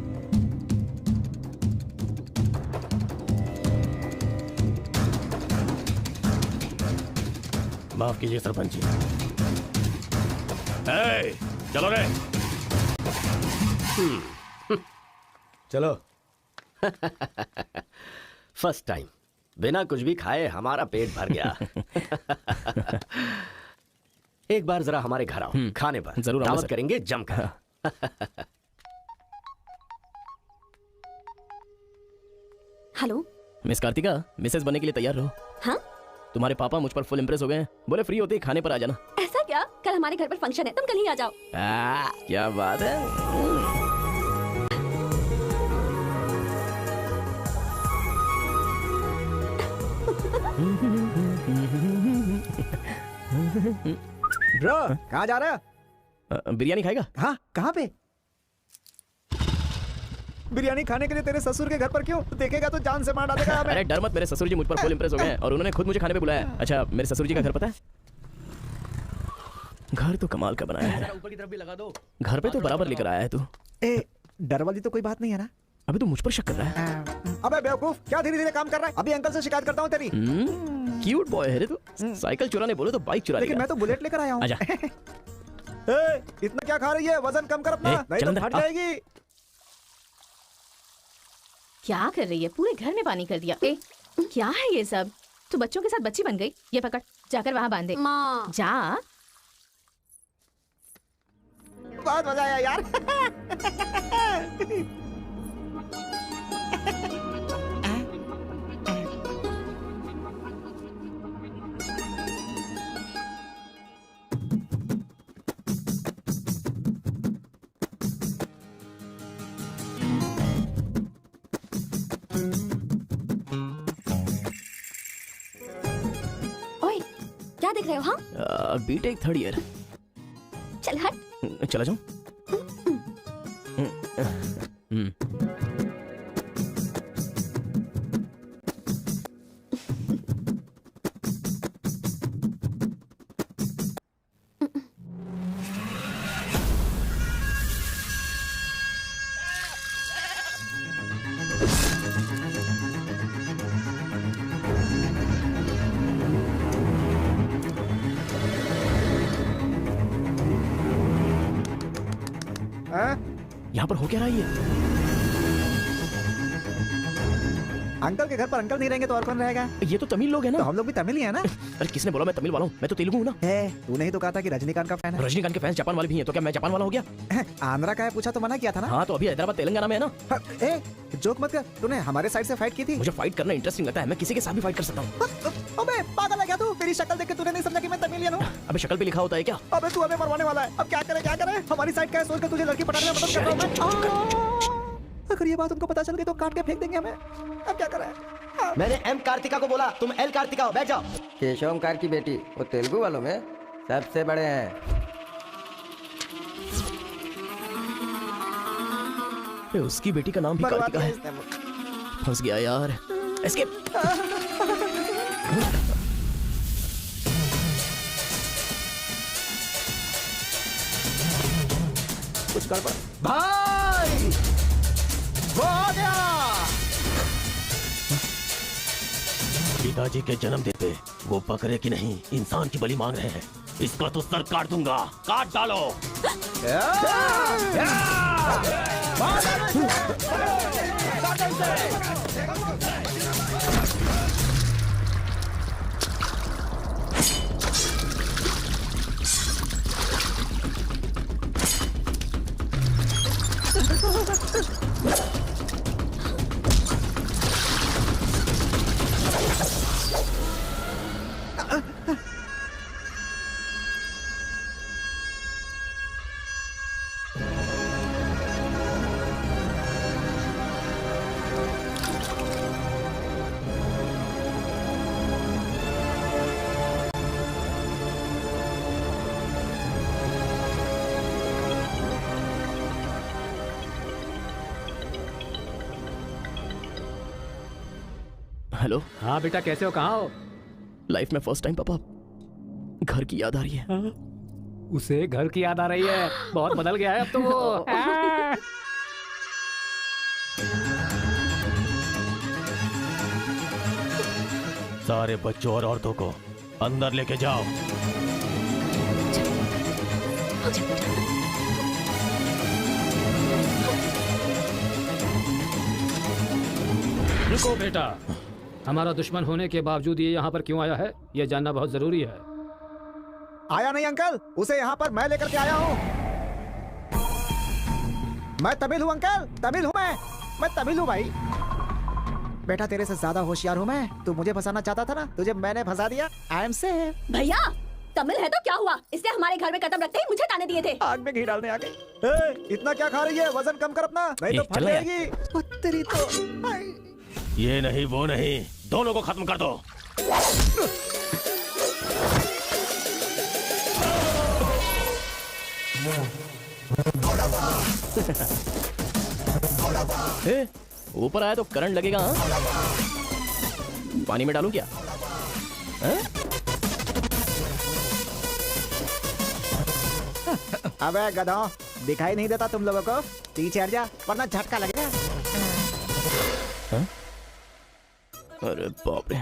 माफ कीजिए सरपंच जी। चलो रे। चलो। फर्स्ट टाइम बिना कुछ भी खाए हमारा पेट भर गया। एक बार जरा हमारे घर आओ, खाने पर जरूर आऊंगा दावत सर। करेंगे जमकर। हेलो मिस कार्तिका, मिसेस बनने के लिए तैयार रहो। हाँ, तुम्हारे पापा मुझ पर फुल इम्प्रेस हो गए हैं। बोले फ्री होते ही खाने पर आ जाना। ऐसा क्या? कल हमारे घर पर फंक्शन है, तुम कल ही आ जाओ। क्या बात है। ब्रो कहाँ जा रहा है? बिरयानी खाएगा? हाँ, कहाँ पे? बिरयानी खाने के लिए तेरे ससुर के घर पर क्यों? देखेगा तो जान से मार डालेगा हमें। अरे डर मत, मेरे ससुर जी मुझ पर फुल इम्प्रेस हो गए हैं और उन्होंने खुद मुझे खाने पे बुलाया। अच्छा, मेरे ससुर जी का घर पता है? घर तो कमाल का बनाया है। ऊपर की तरफ भी लगा दो। घर पे तो बराबर लेकर आया है तू। ए, डर वाली तो कोई बात नहीं है ना? अबे तू मुझ पर शक कर रहा है। अबे बेवकूफ, क्या धीरे धीरे काम कर रहा है? अभी अंकल से शिकायत करता हूँ तेरी। क्यूट बॉय है रे तू। साइकिल चुराने बोले तो बाइक चुरा लेकिन लेगा। मैं तो बुलेट लेकर आया हूँ। आजा। ए, इतना क्या खा रही है? वजन कम कर अपना, ए, नहीं चल तो अंदर, फट आ। जाएगी। क्या कर रही है? पूरे घर में पानी कर दिया। ए, क्या है ये सब? तू बच्चों के साथ बच्ची बन गई। ये पकड़, जाकर वहाँ बांध दे। माँ। जा। बहुत मजा आया यार। ओए, क्या देख रहे हो? हाँ, बीटेक थर्ड ईयर। चल हट। चला जाऊं? हाँ? यहाँ पर हो क्या रहा है ये? अंकल के घर पर अंकल नहीं रहेंगे तो और कौन रहेगा? ये तो तमिल लोग हैं तो ना। हम लोग भी तमिल ही है ना। अरे किसने बोला मैं तमिल वाला हूँ? मैं तो तेलुगु हूँ ना। तूने ही तो कहा था कि रजनीकांत का फैन है। रजनीकांत के फैंस जापान वाले भी हैं, तो क्या मैं जापान वाला हो गया? आंध्रा का है पूछा तो मना किया था ना। हाँ तो अभी हैदराबाद तेलंगाना में है ना। जोक मत कर, तूने हमारे साइड से फाइट की थी। मुझे फाइट करना इंटरेस्टिंग लगता है, मैं किसी के साथ भी फाइट कर सकता हूँ। अबे पागल है क्या तू? मेरी शक्ल देख के तूने नहीं समझा कि मैं तमिलियन हूँ? अबे शक्ल पे लिखा होता है क्या? अबे तू हमें मरवाने वाला है। अब क्या करे? हमारी साइड का है, सोच कर तुझे लड़की पटाने में मदद कर रहा हूँ मैं। अगर ये बात उनको पता चल गई तो काट के फेंक देंगे हमें। अब क्या करें? मैंने एम कार्तिका को बोला, तुम एल कार्तिका हो, बैठ जाओ। केशव ओंकार की बेटी, वो तेलुगु वालों में सबसे बड़े हैं। उसकी बेटी का नाम भी कार्तिका है। फंस गया यार। एस्केप। कुछ गड़बड़ भाई, वो आ गया। पिताजी के जन्म देते वो बकरे की नहीं इंसान की बलि मांग रहे हैं। इसका तो सर काट दूंगा, काट डालो। हेलो। हाँ बेटा, कैसे हो? कहाँ हो? लाइफ में फर्स्ट टाइम पापा घर की याद आ रही है। उसे घर की याद आ रही है? बहुत बदल गया है अब तो वो। सारे बच्चों और औरतों को अंदर लेके जाओ। रुको बेटा, हमारा दुश्मन होने के बावजूद ये यहाँ पर क्यों आया है, ये जानना बहुत जरूरी है। आया नहीं अंकल, उसे यहाँ पर मैं लेकर के आया हूँ। मैं तमिल हूँ अंकल, तमिल हूँ मैं तमिल हूँ भाई। बेटा तेरे से ज्यादा होशियार हूँ मैं। तू मुझे फंसाना चाहता था ना, तुझे मैंने फंसा दिया। I am safe. भैया तमिल है तो क्या हुआ, इसने हमारे घर में कदम रखते ही मुझे ताने दिए थे। आग में घी डालने आ गई। इतना क्या खा रही है? वजन कम कर अपना, नहीं तो फट जाएगी। तेरी तो ये नहीं वो नहीं, दोनों को खत्म कर दो। ऊपर आया तो करंट लगेगा। हाँ? पानी में डालूं क्या? अबे गधों, दिखाई नहीं देता तुम लोगों को? पीछे हट जा वरना झटका लगेगा। अरे बाप रे,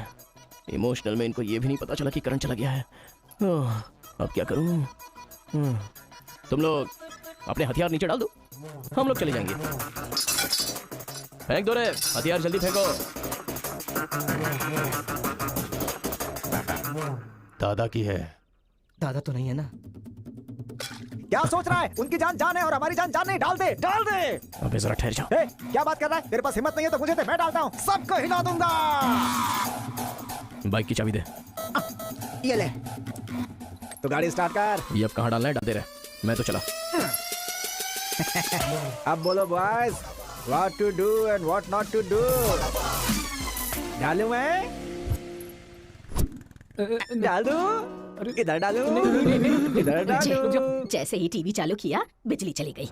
इमोशनल में इनको ये भी नहीं पता चला कि करंट चला गया है। अब क्या करूं? तुम लोग अपने हथियार नीचे डाल दो, हम लोग चले जाएंगे। फेंक दो रे हथियार, जल्दी फेंको। दादा की है। दादा तो नहीं है ना? क्या सोच रहा है? उनकी जान जान है और हमारी जान जान नहीं। डाल दे, डाल दे। अबे जरा ठहर जा। क्या बात कर रहा है? तेरे पास हिम्मत नहीं है तो मुझे दे, मैं डालता हूँ, सबको हिला दूंगा। बाइक की चाबी दे। ये ले, तो गाड़ी स्टार्ट कर। ये अब कहाँ डालना है? डालते रहे, मैं तो चला। अब बोलो boys, what to do and what not to do. डालूं मैं? डाल दूं? इधर डालूं? इधर डालूं? जैसे ही टीवी चालू किया बिजली चली गई।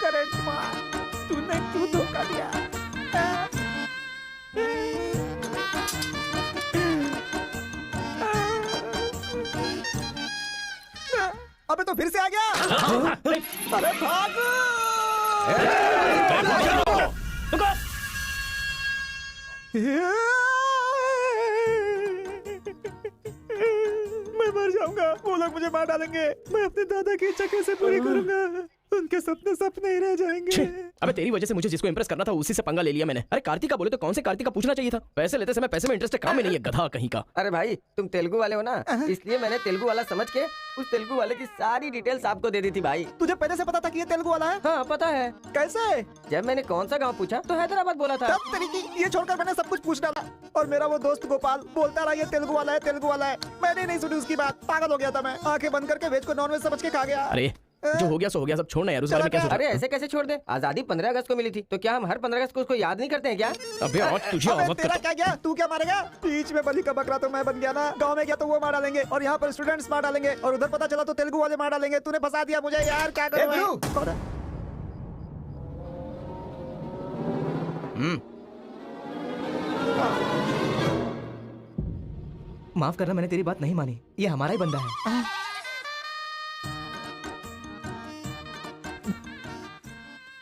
करंट मार, तूने क्यों धोखा दिया? अबे तो फिर से आ गया। अरे भागो! लोग मुझे मार डालेंगे। मैं अपने दादा की इच्छा कैसे पूरी करूंगा? उनके सपने सपने ही रह जाएंगे। अबे तेरी वजह से मुझे जिसको इंप्रेस करना था उसी से पंगा ले लिया मैंने। अरे कार्तिका बोले तो कौन से कार्तिका पूछना चाहिए था? पैसे लेते समय पैसे में इंटरेस्ट काम में नहीं है, गधा कहीं का। अरे भाई तुम तेलुगु वाले हो ना, इसलिए मैंने तेलुगु वाला समझ के उस तेलुगु वाले की सारी डिटेल्स आपको दे दी थी भाई। तुझे पहले से पता था कि ये तेलुगु वाला है? हाँ पता है। कैसे? जब मैंने कौन सा गाँव पूछा तो हैदराबाद बोला था। तब तरीके ये छोड़कर मैंने सब कुछ पूछ डाला और मेरा वो दोस्त गोपाल बोलता रहा ये तेलुगु वाला है, तेलुगु वाला है। मैंने नहीं सुनी उसकी बात, पागल हो गया था मैं। आंखें बंद करके वेज को नॉन वेज समझ के खा गया। अरे जो हो गया सो हो गया, सब छोड़ना यार। उस बारे में क्या सोच? अरे ऐसे कैसे छोड़ दे? आजादी 15 अगस्त को मिली थी, तो क्या हम हर 15 अगस्त को उसको याद नहीं करते हैं क्या? अबे आज तुझे अबे आवाज तेरा क्या गया? तू क्या मारेगा? बीच में बलि का बकरा तो मैं बन गया ना। गांव में गया तो वो मार डालेंगे और यहाँ पर स्टूडेंट्स मार डालेंगे और उधर पता चला तो तेलुगु वाले मार डालेंगे। तूने फंसा दिया मुझे यार, क्या करूं मैं? माफ करना, मैंने तेरी बात नहीं मानी। ये हमारा ही बंदा है।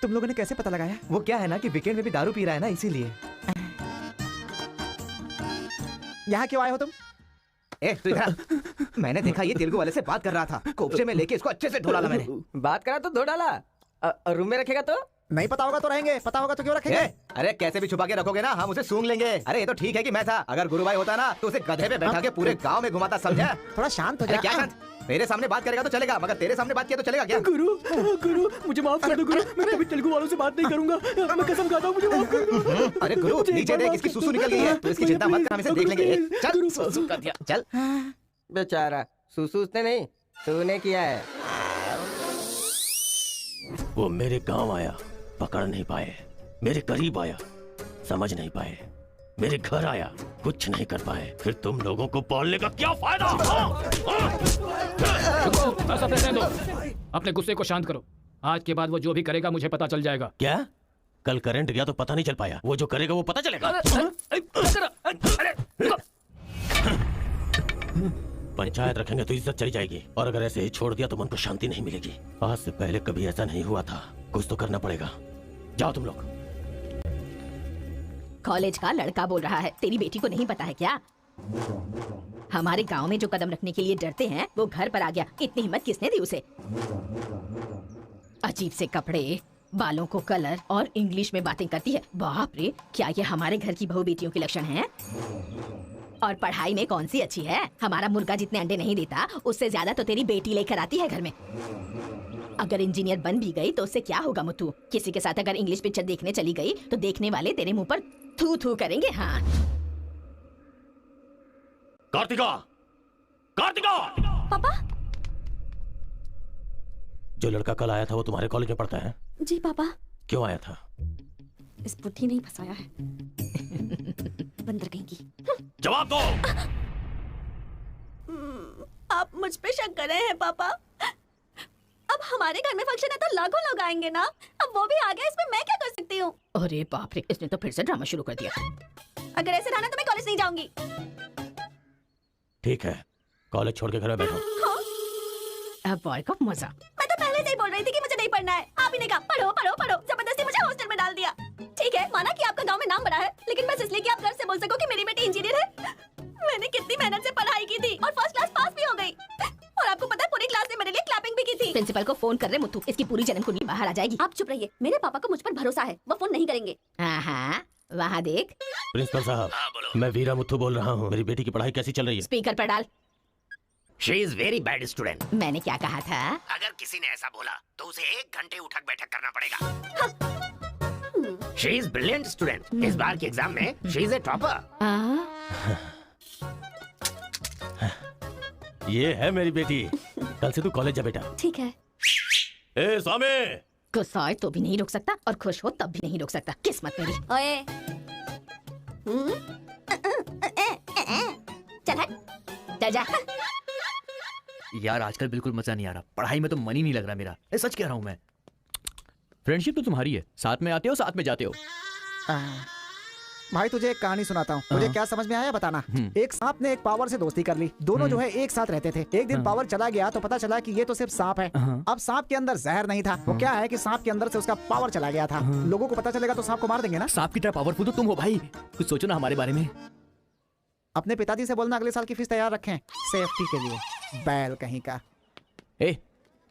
तुम लोगों ने कैसे पता लगाया? वो क्या है ना कि वीकेंड में भी दारू पी रहा है ना, इसीलिए। यहाँ क्यों आए हो तुम? ए, तू इधर आ। मैंने देखा ये तेलुगु वाले से बात कर रहा था। कोपचे में लेके इसको अच्छे से धो डाला मैंने। बात करा तो धो डाला। रूम में रखेगा तो? नहीं पता होगा तो रहेंगे, पता होगा तो क्यों रखेंगे? अरे कैसे भी छुपा के रखोगे ना, हम उसे सूंघ लेंगे। अरे ये तो ठीक है कि मैं था, अगर गुरु भाई होता ना तो उसे गधे पे बैठा के पूरे गांव में घुमाता, समझा? थोड़ा शांत हो जा। क्या शांत? मेरे सामने बात करेगा तो चलेगा, मगर तेरे सामने बात किया तो चलेगा क्या? गुरु मुझे माफ कर दो गुरु, मैं कभी तेलुगु वालों से बात नहीं करूंगा। मैं कसम खाता हूँ, मुझे माफ कर दो। अरे गुरु नीचे देख, इसकी सुसु निकल गई है। तो इसकी चिंता मत कर, हम इसे देख लेंगे। चल सुसु कर दिया, चल। बेचारा सुसु उसने नहीं, तूने किया है। वो मेरे गांव आया, पकड़ नहीं पाए। मेरे करीब आया, समझ नहीं पाए। मेरे घर आया, कुछ नहीं कर पाए। फिर तुम लोगों को पालने का क्या फायदा? बस अपने रहने दो। अपने गुस्से को शांत करो। आज के बाद वो जो भी करेगा मुझे पता चल जाएगा। क्या? कल करंट गया तो पता नहीं चल पाया, वो जो करेगा वो पता चलेगा। पंचायत रखेंगे तो इज्जत चली जाएगी, और अगर ऐसे ही छोड़ दिया तो मन को शांति नहीं मिलेगी। आज से पहले कभी ऐसा नहीं हुआ था, कुछ तो करना पड़ेगा। जाओ तुम लोग। कॉलेज का लड़का बोल रहा है, तेरी बेटी को नहीं पता है क्या? हमारे गांव में जो कदम रखने के लिए डरते हैं वो घर पर आ गया। इतनी हिम्मत किसने दी उसे? अजीब से कपड़े, बालों को कलर और इंग्लिश में बातें करती है। बाप रे, क्या ये हमारे घर की बहू बेटियों के लक्षण हैं? और पढ़ाई में कौन सी अच्छी है? हमारा मुर्गा जितने अंडे नहीं देता उससे ज्यादा तो तेरी बेटी लेकर आती है घर में। अगर इंजीनियर बन भी गई तो उससे क्या होगा मुत्तू? किसी के साथ अगर इंग्लिश पिक्चर देखने चली गई तो देखने वाले तेरे मुंह पर थू थू करेंगे। हाँ कार्तिका, कार्तिका! पापा। जो लड़का कल आया था वो तुम्हारे कॉलेज में पढ़ता है? जी पापा। क्यों आया था? इस बुद्धि नहीं फंसाया है। बंदर कहीं की। जवाब दो। आप मुझ पे शक कर रहे हैं पापा? अब हमारे घर में फंक्शन है तो लाखों लोग आएंगे ना। अब वो भी आ गया, इसमें मैं क्या कर सकती हूँ? अरे बाप रे, इसने तो फिर से ड्रामा शुरू कर दिया। अगर ऐसे रहा ना तो मैं कॉलेज नहीं जाऊंगी। ठीक है, कॉलेज छोड़ के घर में बैठो। अब बॉय को मजा। मैं तो पहले से ही बोल रही थी कि मुझे नहीं पढ़ना है। आप ही ने कहा पढ़ो पढ़ो पढ़ो, जबरदस्ती मुझे हॉस्टल में डाल दिया। ठीक है, माना कि आपका गांव में नाम बड़ा है, लेकिन बस इसलिए कि आप घर से बोल सको कि मेरी बेटी इंजीनियर है। मैंने कितनी मेहनत से पढ़ाई की थी और फर्स्ट क्लास पास भी हो गई। और आपको पता है पूरी क्लास ने मेरे लिए क्लैपिंग भी की थी। प्रिंसिपल को फोन कर रहे मुत्तू, इसकी पूरी जन्म कुंडली बाहर आ जाएगी। आप चुप रहिए, मेरे पापा को मुझ पर भरोसा है, वो फोन नहीं करेंगे। हाँ, वहाँ देख। प्रिंसिपल साहब, मैं वीरा मुत्थू बोल रहा हूँ। मेरी बेटी की पढ़ाई कैसी चल रही है? स्पीकर पर डाल। She is very bad student. मैंने क्या कहा था? अगर किसी ने ऐसा बोला तो उसे 1 घंटे उठक बैठक करना पड़ेगा। She is brilliant student. इस बार के एग्जाम में she is a topper. ये है मेरी बेटी। कल से तू कॉलेज जा बेटा। ठीक है। ए स्वामी, गुस्सा आए तो भी नहीं रोक सकता और खुश हो तब भी नहीं रोक सकता। किस्मत मेरी। ओए। चल हट। चल जा। यार आजकल बिल्कुल मजा नहीं आ रहा, पढ़ाई में तो मन ही नहीं लग रहा मेरा। सच कह रहा हूँ मैं। फ्रेंडशिप तो तुम्हारी है, साथ में आते हो साथ में जाते हो। भाई तुझे एक कहानी सुनाता हूँ, मुझे क्या समझ में आया बताना। एक सांप ने एक पावर से दोस्ती कर ली। दोनों जो है एक साथ रहते थे। एक दिन पावर चला गया तो पता चला कि ये तो सिर्फ सांप है। अब सांप के अंदर जहर नहीं था। वो क्या है कि सांप के अंदर से उसका पावर चला गया था। लोगों को पता चलेगा तो सांप को मार देंगे ना। सांप की तरह पावरफुल तो तुम हो भाई, कुछ सोचो ना हमारे बारे में। अपने पिताजी से बोलना अगले साल की फीस तैयार रखें, सेफ्टी के लिए। बैल कहीं का। ए,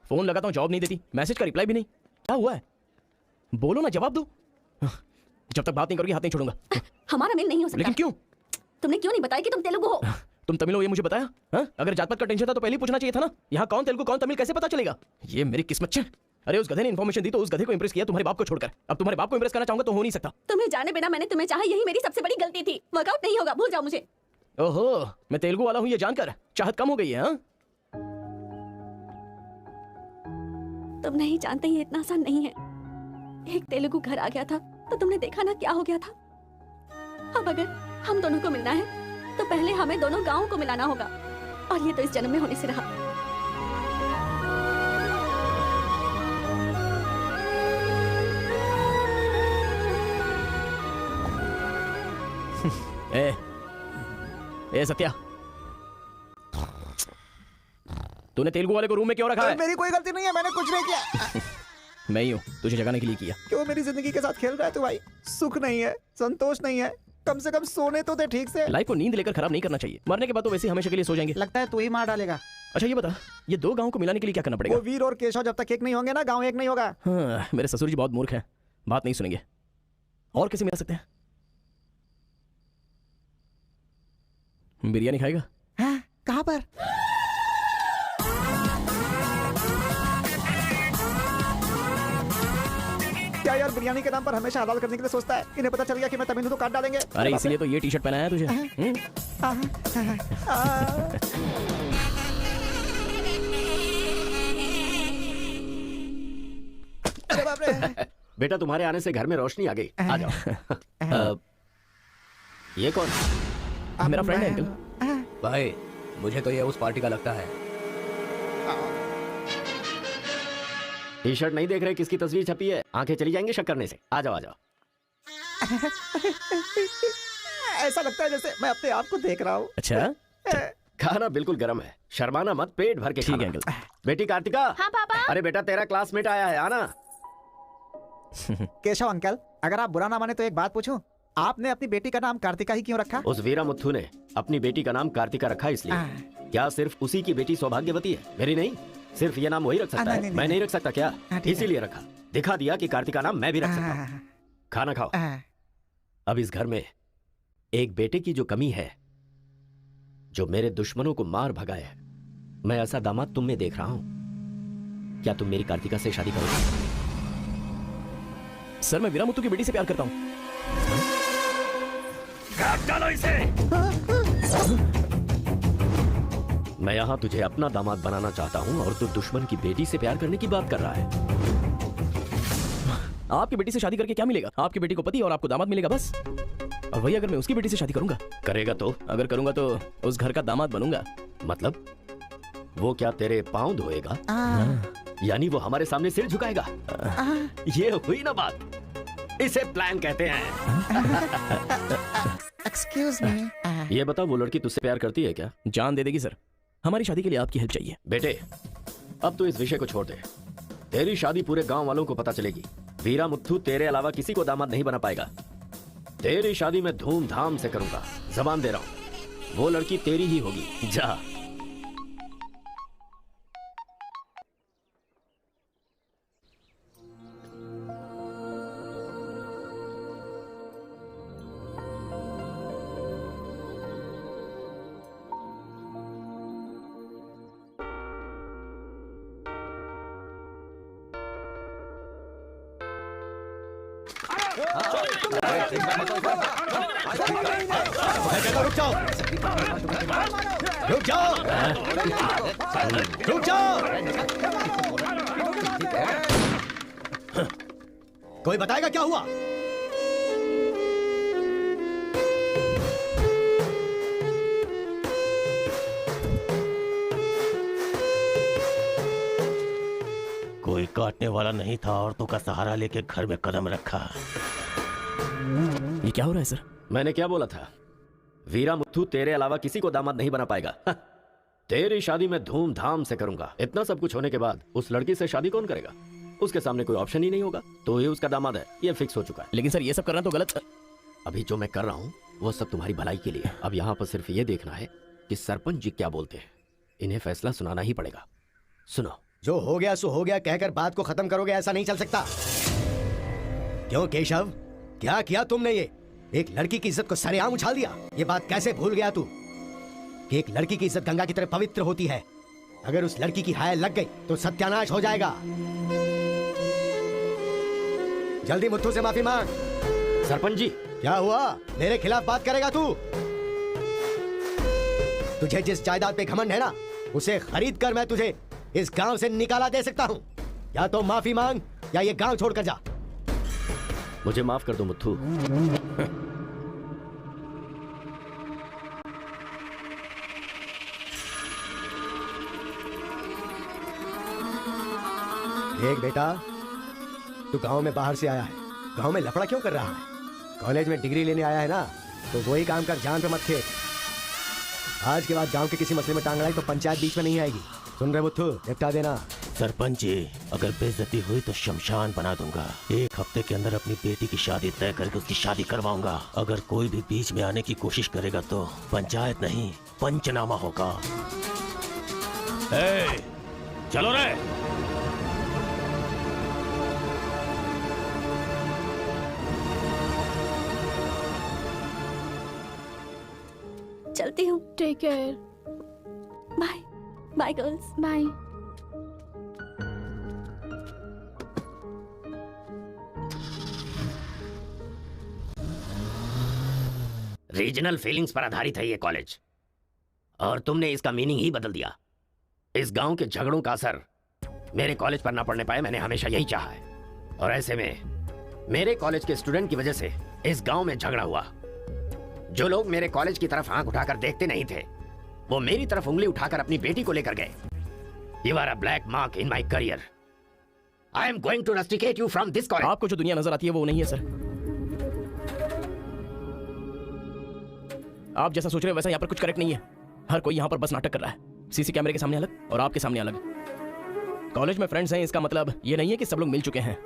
फोन लगाता हूँ जवाब नहीं देती, मैसेज का रिप्लाई भी नहीं, क्या हुआ है? बोलो ना, जवाब दो। जब तक बात नहीं करोगी हाथ नहीं छोड़ूंगा। हमारा मेल नहीं हो सकता। लेकिन क्यों? तुमने क्यों नहीं बताया कि तुम तेलुगु हो? तुम तमिल हो ये मुझे बताया? हाँ? अगर जात पात का टेंशन था तो पहले ही पूछना चाहिए था ना। यहाँ कौन तेलुगु कौन तमिल कैसे पता चलेगा? ये मेरी किस्मत है। अरे उस गधे ने इन्फॉर्मेशन दी तो उस गधे को इंप्रेस किया तुम्हारे बाप को छोड़कर। अब तुम्हारे बाप को इंप्रेस करना चाहूंगा तो हो नहीं सकता। तुम्हें जाने बिना मैंने तुम्हें चाहा, यही मेरी सबसे बड़ी गलती थी। वर्कआउट नहीं होगा, भूल जाओ मुझे। ओहो, मैं तेलुगु वाला हूँ ये जानकर चाहत कम हो गई है। हाँ? तुम नहीं जानते ये इतना आसान नहीं है। एक तेलुगु घर आ गया था तो तुमने देखा ना क्या हो गया था। अब अगर हम दोनों को मिलना है तो पहले हमें दोनों गांवों को मिलाना होगा, और ये तो इस जन्म में होने से रहा। ए सत्या, तूने तेलुगु वाले को रूम में क्यों रखा है? मेरी कोई गलती नहीं है, मैंने कुछ नहीं किया। मैं ही हूँ, तुझे जगाने के लिए किया। क्यों मेरी जिंदगी के साथ खेल रहा है तू भाई? सुख नहीं है, संतोष नहीं है, कम से कम सोने तो दे ठीक से। लाइफ को नींद लेकर खराब नहीं करना चाहिए, मरने के बाद तो वैसे हमेशा के लिए सो जाएंगे। लगता है तू ही मार डालेगा। अच्छा ये बता, ये दो गांव को मिलाने के लिए क्या करना पड़ेगा? वो वीर और केशव जब तक एक नहीं होंगे ना, गांव एक नहीं होगा। हाँ, मेरे ससुर जी बहुत मूर्ख हैं, बात नहीं सुनेंगे। और कैसे मिला सकते हैं? बिरयानी खाएगा? हाँ, कहाँ पर? क्या यार बिरयानी के नाम पर हमेशा हलाल करने के लिए सोचता है। इन्हें पता चल गया कि मैं तमिल हूं तो काट डालेंगे। अरे इसलिए तो ये टी शर्ट पहनाया है तुझे। अरे बाप रे। बेटा तुम्हारे आने से घर में रोशनी आ गई, आ जाओ। ये कौन? मेरा फ्रेंड है अंकल। भाई मुझे तो ये उस पार्टी का लगता है। टी शर्ट नहीं देख रहे किसकी तस्वीर छपी है? आंखें चली जाएंगे शक करने से। आ जाओ आ जाओ। ऐसा लगता है जैसे मैं अपने आप को देख रहा हूँ। अच्छा, खाना बिल्कुल गर्म है, शर्माना मत, पेट भर के खाना। ठीक है अंकल। बेटी कार्तिका। हाँ पापा। अरे बेटा तेरा क्लासमेट आया है, आना। केशव अंकल, अगर आप बुरा ना माने तो एक बात पूछूं? आपने अपनी बेटी का नाम कार्तिका ही क्यों रखा? उस वीरा मुथ्थू ने अपनी बेटी का नाम कार्तिका रखा इसलिए। क्या सिर्फ उसी की बेटी सौभाग्यवती है? मेरी नहीं, सिर्फ ये नाम वही रख सकता है, मैं नहीं रख सकता क्या? इसीलिए रखा, दिखा दिया कि कार्तिका नाम मैं भी रख सकता हूँ। खाना खाओ। अब इस घर में एक बेटे की जो कमी है, जो मेरे दुश्मनों को मार भगाए, मैं ऐसा दामाद तुम में देख रहा हूं। क्या तुम मेरी कार्तिका से शादी करोगे? सर मैं वीरा मुथ्थू की बेटी से प्यार करता हूँ। डालो इसे। मैं यहाँ तुझे अपना दामाद बनाना चाहता हूँ और तू दुश्मन की बेटी से प्यार करने की बात कर रहा है। आपकी बेटी से शादी करके क्या मिलेगा? आपकी बेटी को पति और आपको दामाद मिलेगा बस। और वही अगर मैं उसकी बेटी से शादी करूंगा? करेगा तो? अगर करूंगा तो उस घर का दामाद बनूंगा। मतलब वो क्या तेरे पांव धोएगा? यानी वो हमारे सामने सिर झुकाएगा? ये हुई ना बात, इसे प्लान कहते हैं। Excuse me. ये बता, वो लड़की तुझसे प्यार करती है क्या? जान दे देगी सर, हमारी शादी के लिए आपकी हेल्प चाहिए। बेटे अब तो इस विषय को छोड़ दे। तेरी शादी पूरे गांव वालों को पता चलेगी। वीरा मुथ्थू तेरे अलावा किसी को दामाद नहीं बना पाएगा। तेरी शादी में धूमधाम से करूंगा, जबान दे रहा हूं। वो लड़की तेरी ही होगी, जा। रुक जाओ, रुक जाओ, रुक जाओ। कोई बताएगा क्या हुआ? कोई काटने वाला नहीं था, औरतों का सहारा लेके घर में कदम रखा। ये क्या हो रहा है सर? मैंने क्या बोला था? वीरा मुथ्थू तेरे अलावा किसी को दामाद नहीं बना पाएगा। तेरी शादी में धूमधाम से करूंगा। इतना सब कुछ होने के बाद उस लड़की से शादी कौन करेगा? उसके सामने कोई ऑप्शन ही नहीं होगा, तो ये उसका दामाद है, ये फिक्स हो चुका है। लेकिन सर ये सब करना तो गलत। अभी जो मैं कर रहा हूँ वो सब तुम्हारी भलाई के लिए। अब यहाँ पर सिर्फ ये देखना है कि सरपंच जी क्या बोलते हैं। इन्हें फैसला सुनाना ही पड़ेगा। सुनो। जो हो गया सो हो गया कहकर बात को खत्म करोगे, ऐसा नहीं चल सकता। क्यों केशव, क्या किया तुमने? ये एक लड़की की इज्जत को सरेआम उछाल दिया। ये बात कैसे भूल गया तू कि एक लड़की की इज्जत गंगा की तरह पवित्र होती है। अगर उस लड़की की हाय लग गई तो सत्यानाश हो जाएगा। जल्दी मुत्थू से माफी मांग। सरपंच जी। क्या हुआ? मेरे खिलाफ बात करेगा तू? तुझे जिस जायदाद पे घमंड है ना, उसे खरीद कर मैं तुझे इस गांव से निकाला दे सकता हूँ। या तो माफी मांग या ये गांव छोड़कर जा। मुझे माफ कर दो मुत्थू। देख बेटा, तू गांव में बाहर से आया है, गांव में लफड़ा क्यों कर रहा है? कॉलेज में डिग्री लेने आया है ना, तो वही काम कर, जान पे मत खेल। आज के बाद गांव के किसी मसले में टांग अड़ाई तो पंचायत बीच में नहीं आएगी। सुन रहे मुत्थू, निपटा देना। सरपंच जी, अगर बेइज्जती हुई तो शमशान बना दूंगा। 1 हफ्ते के अंदर अपनी बेटी की शादी तय करके उसकी शादी करवाऊंगा। अगर कोई भी बीच में आने की कोशिश करेगा तो पंचायत नहीं, पंचनामा होगा। चलो रे। चलती हूँ। Take care. Bye bye girls. Bye. Regional feelings पर आधारित है ये कॉलेज, और तुमने इसका मीनिंग ही बदल दिया। इस गांव के झगड़ों का असर मेरे कॉलेज पर ना पड़ने पाए, मैंने हमेशा यही चाहा है। और ऐसे में मेरे कॉलेज के स्टूडेंट की वजह से इस गांव में झगड़ा हुआ। जो लोग मेरे कॉलेज की तरफ आंख उठाकर देखते नहीं थे, वो मेरी तरफ उंगली उठाकर अपनी बेटी को लेकर गए। You are a black mark in my career. I am going to rusticate you from this college. आपको जो दुनिया नजर आती है वो नहीं है सर। आप जैसा सोच रहे हो वैसा यहाँ पर कुछ करेक्ट नहीं है। हर कोई यहाँ पर बस नाटक कर रहा है। सीसी कैमरे के सामने अलग और आपके सामने अलग। कॉलेज में फ्रेंड्स हैं, इसका मतलब ये नहीं है कि सब लोग मिल चुके हैं।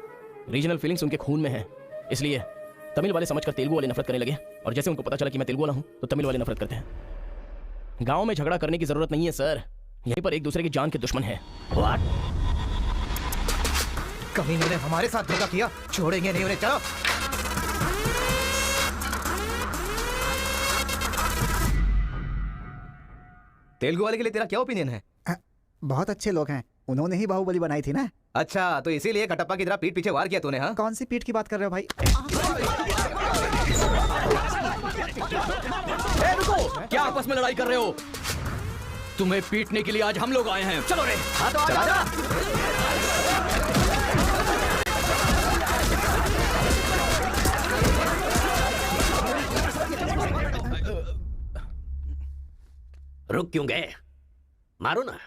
रीजनल फीलिंग्स उनके खून में है, इसलिए तमिल वाले समझकर तेलुगु वाले नफरत करने लगे, और जैसे उनको पता चला कि मैं तेलुगु वाला हूं तो तमिल वाले नफरत करते हैं। गांव में झगड़ा करने की जरूरत नहीं है सर, यहीं पर एक दूसरे की जान के दुश्मन है। कभी इन्होंने हमारे साथ धोखा किया, छोड़ेंगे नहीं उन्हें। चलो। तेलुगु वाले के लिए तेरा क्या ओपिनियन है? बहुत अच्छे लोग हैं, उन्होंने ही बाहुबली बनाई थी ना। अच्छा, तो इसीलिए कटप्पा की तरह पीठ पीछे वार किया तूने? हाँ, कौन सी पीठ की बात कर रहे हो भाई? रुको, क्या आपस में लड़ाई कर रहे हो? तुम्हें पीटने के लिए आज हम लोग आए हैं। चलो रे। हाँ तो आजा। रुक क्यों गए? मारो ना।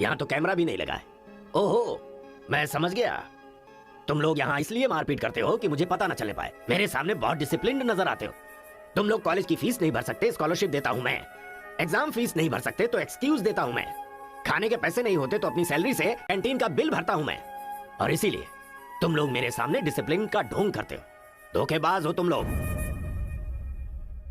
यहां तो कैमरा भी नहीं लगा है। ओहो, मैं समझ गया। तुम लोग यहां इसलिए मारपीट करते हो कि मुझे पता ना चले पाए। मेरे सामने बहुत डिसिप्लिन्ड नजर आते हो। तुम लोग कॉलेज की फीस नहीं भर सकते, स्कॉलरशिप देता हूं मैं। एग्जाम फीस नहीं भर सकते तो एक्सक्यूज देता हूं मैं। खाने के पैसे नहीं होते तो अपनी सैलरी से कैंटीन का बिल भरता हूं मैं। और इसीलिए तुम लोग मेरे सामने डिसिप्लिन का ढोंग करते हो। धोखेबाज हो तुम लोग।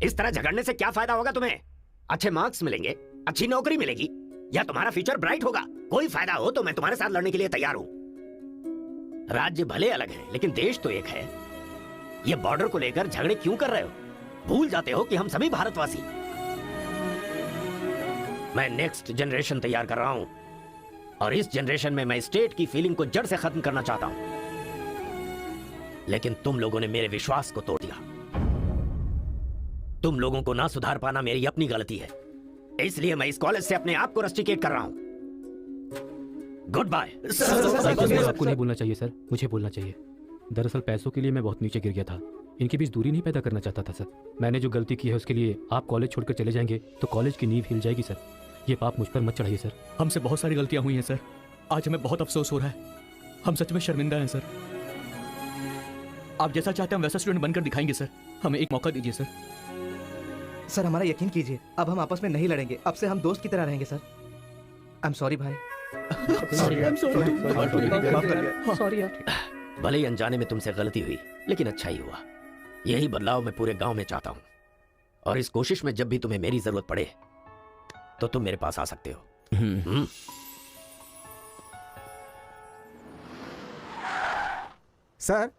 इस तरह झगड़ने से क्या फायदा होगा तुम्हें? अच्छे मार्क्स मिलेंगे, अच्छी नौकरी मिलेगी, या तुम्हारा फ्यूचर ब्राइट होगा। कोई फायदा हो तो मैं तुम्हारे साथ लड़ने के लिए तैयार हूं। राज्य भले अलग है लेकिन देश तो एक है। ये बॉर्डर को लेकर झगड़े क्यों कर रहे हो? भूल जाते हो कि हम सभी भारतवासी। मैं नेक्स्ट जनरेशन तैयार कर रहा हूं, और इस जनरेशन में मैं स्टेट की फीलिंग को जड़ से खत्म करना चाहता हूं। लेकिन तुम लोगों ने मेरे विश्वास को तोड़ दिया। तुम लोगों को ना सुधार पाना मेरी अपनी गलती है, इसलिए मैं इस कॉलेज से अपने आप को रस्टिकेट कर रहा हूं। Good bye. आपको नहीं बोलना चाहिए सर, मुझे बोलना चाहिए। दरअसल पैसों के लिए मैं बहुत नीचे गिर गया था। इनके बीच दूरी नहीं पैदा करना चाहता था सर। मैंने जो गलती की है उसके लिए आप कॉलेज छोड़कर चले जाएंगे तो कॉलेज की नींव हिल जाएगी सर। ये पाप मुझ पर मत चढ़ाइए सर। हमसे बहुत सारी गलतियां हुई हैं सर। आज हमें बहुत अफसोस हो रहा है। हम सच में शर्मिंदा हैं सर। आप जैसा चाहते हैं हम वैसा स्टूडेंट बनकर दिखाएंगे सर। हमें एक मौका दीजिए सर। सर हमारा यकीन कीजिए, अब हम आपस में नहीं लड़ेंगे। अब से हम दोस्त की तरह रहेंगे सर। आई एम सॉरी भाई। सॉरी यार। भले ही अनजाने में तुमसे गलती हुई, लेकिन अच्छा ही हुआ। यही बदलाव मैं पूरे गांव में चाहता हूं, और इस कोशिश में जब भी तुम्हें मेरी जरूरत पड़े तो तुम मेरे पास आ सकते हो। सर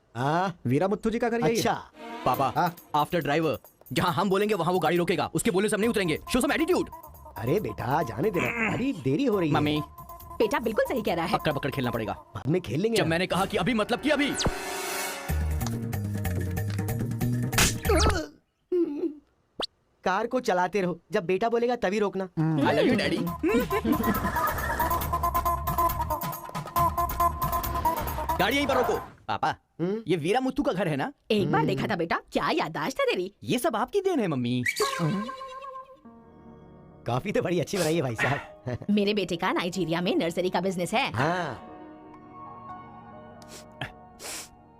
वीरा मुत्थु जी का घर यही है। अच्छा पापा आफ्टर ड्राइवर, जहाँ हम बोलेंगे वहाँ वो गाड़ी रोकेगा, उसके बोलने से हम नहीं उतरेंगे। Show some attitude. अरे बेटा जाने देना, अभी देरी हो रही है। मम्मी बेटा बिल्कुल सही कह रहा है। पकड़ पकड़ खेलना पड़ेगा। बाद में खेल लेंगे जब ना। मैंने कहा कि अभी मतलब कि अभी। कार को चलाते रहो, जब बेटा बोलेगा तभी रोकना। आई लव यू डैडी। गाड़ी यहीं पर रोको। पापा ये वीरा मुत्थु का घर है ना? एक बार देखा था बेटा, क्या याददाश्त है तेरी। ये सब आपकी देन है मम्मी। कॉफी तो बड़ी अच्छी बनाई है भाई साहब। मेरे बेटे का नाइजीरिया में नर्सरी का बिजनेस है। हाँ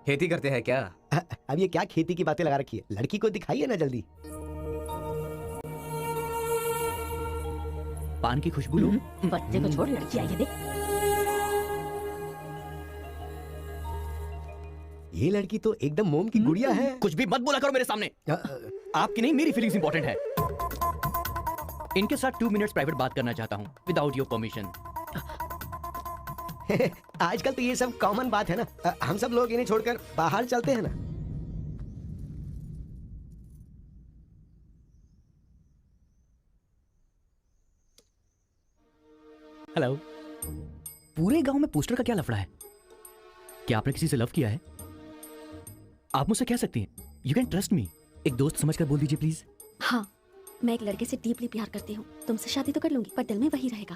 खेती करते हैं क्या? अब ये क्या खेती की बातें लगा रखी है, लड़की को दिखाइए ना जल्दी। पान की खुशबू लो। बच्चे को छोड़, लड़की आई है देख। ये लड़की तो एकदम मोम की गुड़िया है। कुछ भी मत बोला करो मेरे सामने। आपकी नहीं मेरी फीलिंग्स इंपॉर्टेंट है। इनके साथ 2 मिनट्स प्राइवेट बात करना चाहता हूँ विदाउट योर परमिशन। आजकल तो ये सब कॉमन बात है ना, हम सब लोग इन्हें छोड़कर बाहर चलते हैं ना। हेलो। पूरे गांव में पोस्टर का क्या लफड़ा है? क्या आपने किसी से लव किया है? आप मुझसे कह सकती हैं, यू कैन ट्रस्ट मी। एक दोस्त समझकर बोल दीजिए प्लीज। हाँ, मैं एक लड़के से डीपली प्यार करती हूँ। तुमसे शादी तो कर लूंगी, पर दिल में वही रहेगा।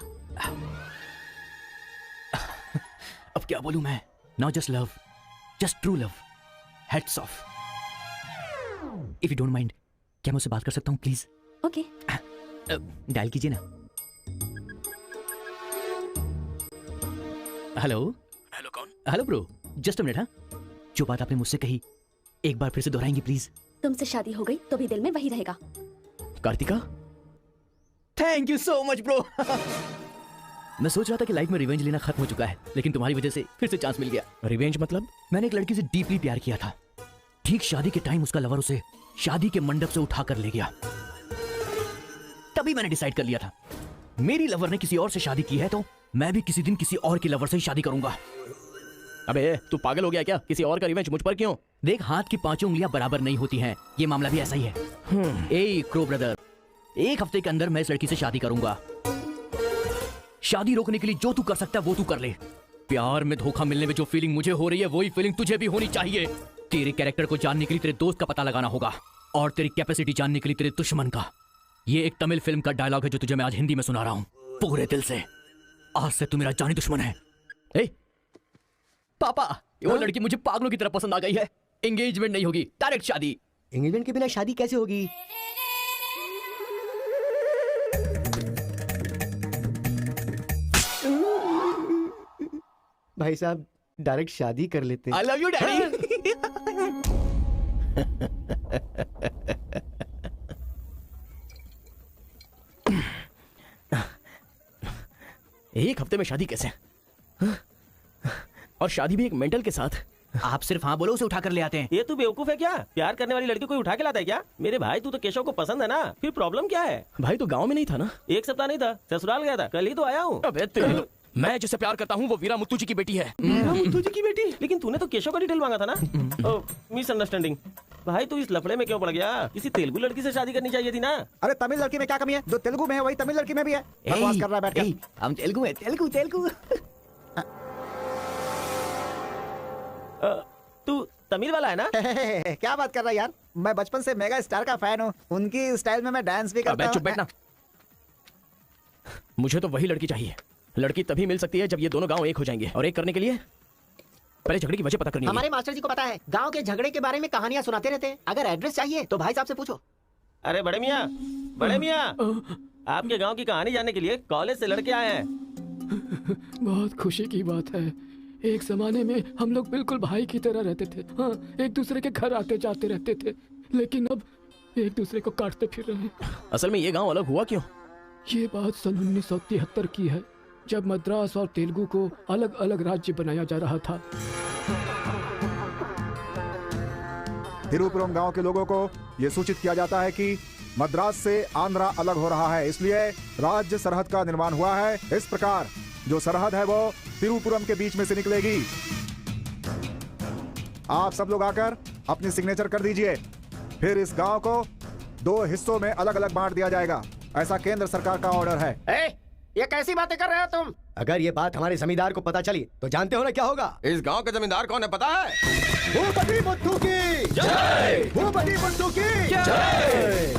अब क्या बोलूं मैं? Not just love, just true love. Heads of. If you don't mind, क्या मैं उससे बात कर सकता हूँ प्लीज? ओके। डायल कीजिए ना। हेलो। हेलो कौन? Hello bro, just a minute. हाँ, जो बात आपने मुझसे कही एक बार फिर से दोहराएंगे प्लीज? तुमसे शादी हो गई तो भी दिल में वही रहेगा। Kartika, thank you so much bro. मैं सोच रहा था कि लाइफ में रिवेंज लेना खत्म हो चुका है, लेकिन तुम्हारी वजह से फिर से चांस मिल गया। रिवेंज मतलब? मैंने एक लड़की से डीपली प्यार किया था। ठीक शादी के टाइम उसका लवर उसे शादी के मंडप से उठाकर ले गया। तभी मैंने डिसाइड कर लिया था, मेरी लवर ने किसी और से शादी की है तो मैं भी किसी दिन किसी और की लवर से ही शादी करूंगा। अबे तू पागल हो गया क्या? किसी और का रिवेंज मुझ पर क्यों? देख, हाथ की 5 उंगलियां बराबर नहीं होती हैं। ये मामला भी ऐसा ही है। ए क्रो ब्रदर, एक हफ्ते के अंदर मैं इस लड़की से शादी करूंगा। शादी रोकने के लिए जो तू कर सकता है वो तू कर ले। प्यार में धोखा मिलने में जो फीलिंग मुझे हो रही है वही फीलिंग तुझे भी होनी चाहिए। तेरे कैरेक्टर को जानने के लिए तेरे दोस्त का पता लगाना होगा और तेरी कैपेसिटी जानने के लिए तेरे दुश्मन का। ये एक तमिल फिल्म का डायलॉग है जो तुझे मैं आज हिंदी में सुना रहा हूँ पूरे दिल से। आज से तू मेरा जानी दुश्मन है। ए पापा, वो लड़की मुझे पागलों की तरह पसंद आ गई है। एंगेजमेंट नहीं होगी, डायरेक्ट शादी। एंगेजमेंट के बिना शादी कैसे होगी? भाई साहब डायरेक्ट शादी कर लेते। आई लव यू डैडी। एक हफ्ते में शादी कैसे? और शादी भी एक मेंटल के साथ। आप सिर्फ हाँ बोलो, उसे उठा कर ले आते हैं। ये तू बेवकूफ है क्या? प्यार करने वाली लड़की कोई उठा के लाता है क्या? मेरे भाई, तू तो केशव को पसंद है ना, फिर प्रॉब्लम क्या है? भाई तो गांव में नहीं था ना? 1 सप्ताह नहीं था, ससुराल गया था, कल ही तो आया हूँ। अबे मैं जिससे प्यार करता हूँ वो वीरा मुत्तू जी की बेटी है। वीरा मुत्तू जी की बेटी? लेकिन तूने तो केशव का डिटेल मांगा था ना। मिसअंडरस्टैंडिंग। भाई तू इस लफड़े में क्यों पड़ गया? किसी तेलुगु लड़की से शादी करनी चाहिए थी ना। अरे तमिल लड़की में क्या कमी है? जो तेलुगु में है वही तमिल लड़की में भी है। बकवास कर रहा है बैठकर। हम तेलुगु है, तेलुगु तेलुगु। तू तमिल वाला है ना? क्या बात कर रहा है यार? मैं बचपन से मेगा स्टार का फैन हूँ। उनकी स्टाइल में मैं डांस भी करता हूँ। चुप बैठना। मुझे तो वही लड़की चाहिए। लड़की तभी मिल सकती है जब ये दोनों गांव एक हो जाएंगे, और एक करने के लिए पहले झगड़े की वजह पता करनी होगी। हमारे मास्टर जी को पता है, गांव के झगड़े के बारे में कहानियां सुनाते रहते हैं। अगर एड्रेस चाहिए तो भाई साहब से पूछो। अरे बड़े मियाँ, बड़े मियाँ, आपके गांव की कहानी जानने के लिए कॉलेज से लड़के आए हैं। बहुत खुशी की बात है। एक जमाने में हम लोग बिल्कुल भाई की तरह रहते थे। हाँ, एक दूसरे के घर आते जाते रहते थे, लेकिन अब एक दूसरे को काटते फिर रहे हैं। असल में ये गांव अलग हुआ क्यों? ये बात सन 1973 की है, जब मद्रास और तेलुगु को अलग अलग राज्य बनाया जा रहा था। तिरुपुरम गांव के लोगों को यह सूचित किया जाता है कि मद्रास से आंध्रा अलग हो रहा है, इसलिए राज्य सरहद का निर्माण हुआ है। इस प्रकार जो सरहद है वो तिरुपुरम के बीच में से निकलेगी। आप सब लोग आकर अपनी सिग्नेचर कर दीजिए। फिर इस गांव को 2 हिस्सों में अलग अलग बांट दिया जाएगा। ऐसा केंद्र सरकार का ऑर्डर है। ये कैसी बातें कर रहे हो तुम? अगर ये बात हमारे जमींदार को पता चली तो जानते हो ना क्या होगा? इस गांव के जमींदार कौन है पता है? भूपति बुद्धू की जय! भूपति बुद्धू की जय!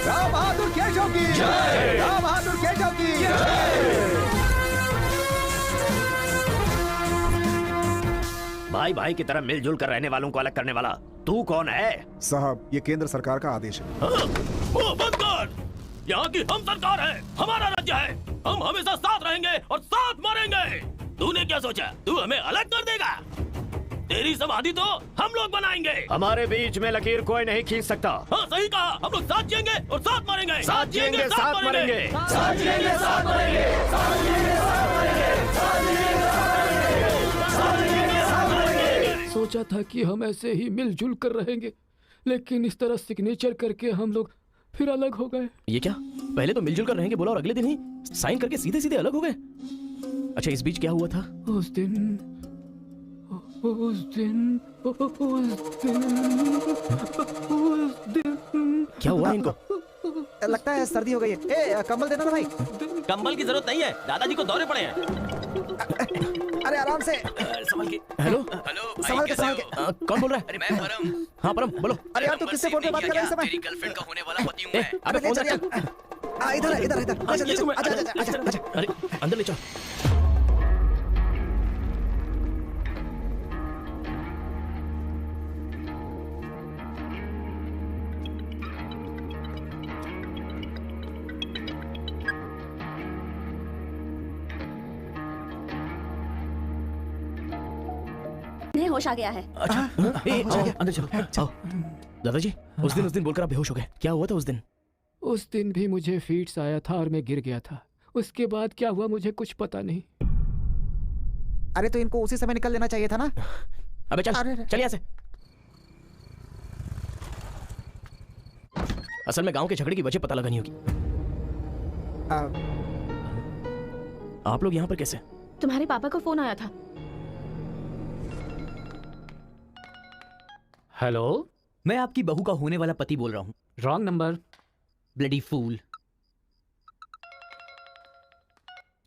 राम बहादुर केशव की जय! राम बहादुर केशव की जय! भाई भाई की तरह मिलजुल कर रहने वालों को अलग करने वाला तू कौन है? साहब, ये केंद्र सरकार का आदेश है। वो बंद कर। यहाँ की हम सरकार है, हमारा राज्य है। हम हमेशा साथ रहेंगे और साथ मरेंगे। तूने क्या सोचा तू हमें अलग कर देगा? तेरी समाधि तो हम लोग बनाएंगे। हमारे बीच में लकीर कोई नहीं खींच सकता। हाँ सही कहा, हम लोग साथ जिएंगे और साथ मरेंगे। साथ जिएंगे, साथ मरेंगे। साथ जिएंगे, साथ मरेंगे। साथ जिएंगे, साथ मरेंगे। साथ जिएंगे, साथ मरेंगे। साथ जिएंगे, साथ मरेंगे। सोचा था कि हम ऐसे ही मिलजुल कर रहेंगे, लेकिन इस तरह सिग्नेचर करके हम लोग फिर अलग हो गए। ये क्या? पहले तो मिलजुल कर रहेंगे बोला और अगले दिन ही साइन करके सीधे सीधे अलग हो गए। अच्छा, इस बीच क्या हुआ था? उस दिन क्या हुआ इनको? लगता है सर्दी हो गई है। ए, कंबल देना ना भाई। कंबल की जरूरत नहीं है, दादाजी को दौरे पड़े हैं। अरे आराम से। संभल के। हेलो हेलो, संभल के, संभल के। कौन बोल रहा है? अरे मैं परम। हाँ परम, बोलो। अरे यार, तू किससे फोन पे बात कर रहा है इस समय? तेरी गर्लफ्रेंड का होने वाला पति हूँ मैं। अबे फोन चल रख। यार। इधर इधर इधर। आजा आजा आजा आजा। अरे अंदर ले चलो। नहीं, होश आ गया है। अच्छा, आओ, अंदर चलो। आओ। दादाजी, उस दिन बोलकर आप बेहोश हो गए। क्या हुआ था उस दिन? उस दिन भी मुझे फीट्स आया था और मैं गिर गया था। उसके बाद क्या हुआ मुझे कुछ पता नहीं। अरे तो इनको उसी समय निकल लेना चाहिए था ना। अबे चल, चल यहाँ से। असल में गांव के झगड़े की वजह पता लगानी होगी। आप लोग यहाँ पर कैसे? तुम्हारे पापा का फोन आया था। हेलो, मैं आपकी बहू का होने वाला पति बोल रहा हूँ। Wrong number. Bloody fool.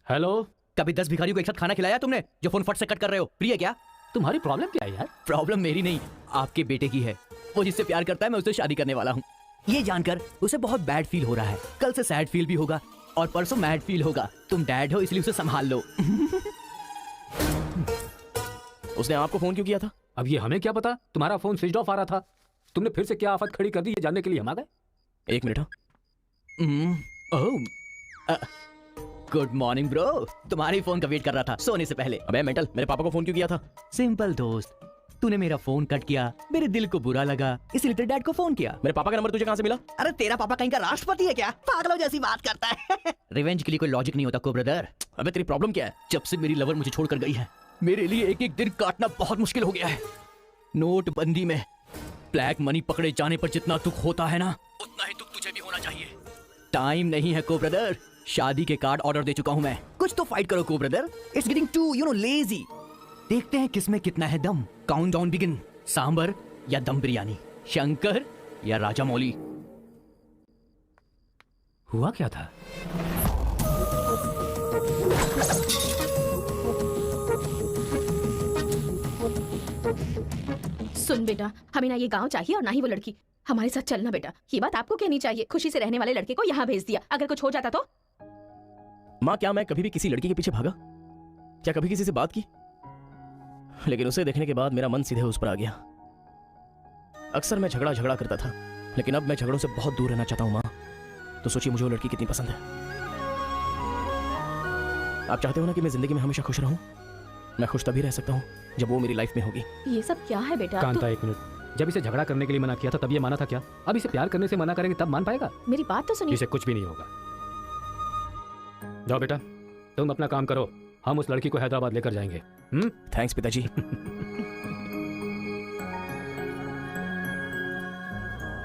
Hello, कभी 10 भिखारियों को एक साथ खाना खिलाया तुमने जो फोन फट से कट कर रहे हो? प्रिय क्या? तुम्हारी प्रॉब्लम क्या है यार? प्रॉब्लम मेरी नहीं, आपके बेटे की है। वो जिससे प्यार करता है मैं उससे शादी करने वाला हूँ। ये जानकर उसे बहुत बैड फील हो रहा है। कल से सैड फील भी होगा और परसों मैड फील होगा। तुम डैड हो इसलिए उसे संभाल लो। उसने आपको फोन क्यों किया था? अब ये हमें क्या पता? तुम्हारा फोन स्विच ऑफ आ रहा था। तुमने फिर से क्या आफत खड़ी कर दी ये जानने के लिए हम आ गए। 1 मिनट। Good morning bro. तुम्हारी फोन का वेट कर रहा था सोने से पहले। अबे मेंटल, मेरे पापा को फोन क्यों किया था? सिंपल दोस्त, तूने मेरा फोन कट किया, मेरे दिल को बुरा लगा, इसलिए तेरे डैड को फोन किया। मेरे पापा का नंबर तुझे कहाँ से मिला? अरे तेरा पापा कहीं का राष्ट्रपति है क्या? पागलों जैसी बात करता है। रिवेंज के लिए कोई लॉजिक नहीं होता को ब्रदर। अबे तेरी प्रॉब्लम क्या है? जब से मेरी लवर मुझे छोड़कर गई है, मेरे लिए एक एक दिन काटना बहुत मुश्किल हो गया है। नोटबंदी में ब्लैक मनी पकड़े जाने पर जितना दुख होता है ना, उतना ही दुख तुझे भी होना चाहिए। टाइम नहीं है को ब्रदर। शादी के कार्ड ऑर्डर दे चुका हूं मैं। कुछ तो फाइट करो को brother. It's getting too lazy. देखते हैं किसमें कितना है दम। Count down begin. सांबर या दम बिरयानी, शंकर या राजा मौली। हुआ क्या था? सुन बेटा, हमें ना ये गांव चाहिए और ना ही वो लड़की। हमारे साथ चलना बेटा। ये बात आपको कहनी चाहिए। खुशी से रहने वाले लड़के को यहाँ भेज दिया। अगर कुछ हो जाता तो? माँ, क्या मैं कभी भी किसी लड़की के पीछे भागा? क्या कभी किसी से बात की? लेकिन उसे देखने के बाद मेरा मन सीधे उस पर आ गया। अक्सर मैं झगड़ा करता था, लेकिन अब मैं झगड़ों से बहुत दूर रहना चाहता हूँ माँ। तो सोचिए मुझे वो लड़की कितनी पसंद है। आप चाहते हो ना कि मैं जिंदगी में हमेशा खुश रहूं? मैं खुश तभी रह सकता हूं जब वो मेरी लाइफ में होगी। ये सब क्या है बेटा? कांता, एक मिनट। जब इसे झगड़ा करने के लिए मना किया था तब ये माना था क्या? अब इसे प्यार करने से मना करेंगे तब मान पाएगा? मेरी बात तो सुनिए। इसे कुछ भी नहीं होगा। जाओ बेटा, तुम अपना काम करो, हम उस लड़की को हैदराबाद लेकर जाएंगे। थैंक्स पिताजी।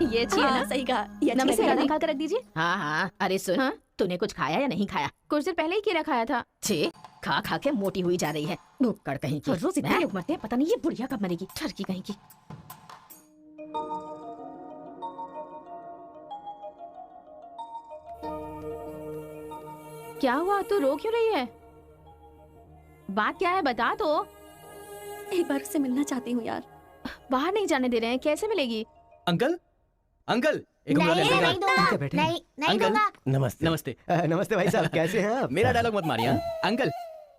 ये अच्छी है ना? सही कहा। ये अच्छी नमस्ते, लग रही है। निकाल कर रख दीजिए। हाँ हाँ, अरे सुन, हाँ? तूने कुछ खाया या नहीं खाया? कुछ देर पहले ही कीड़ा खाया था। छे, खा खा के मोटी हुई जा रही है। नुक्कड़ कहीं की। रोज इतने लोग मरते हैं, पता नहीं ये बुढ़िया कब मरेगी। ठरकी कहीं की। क्या हुआ? तू रो क्यों रही है? बात क्या है, बता तो। एक बार उससे मिलना चाहती हूँ यार। बाहर नहीं जाने दे रहे हैं, कैसे मिलेगी? अंकल, अंकल, एक नहीं, मिनट नहीं अंकल। दूंगा। नहीं अंकल, दूंगा। नमस्ते। नमस्ते। नमस्ते भाई साहब, कैसे हैं आप? मेरा डायलॉग मत मारिए। हाँ? अंकल,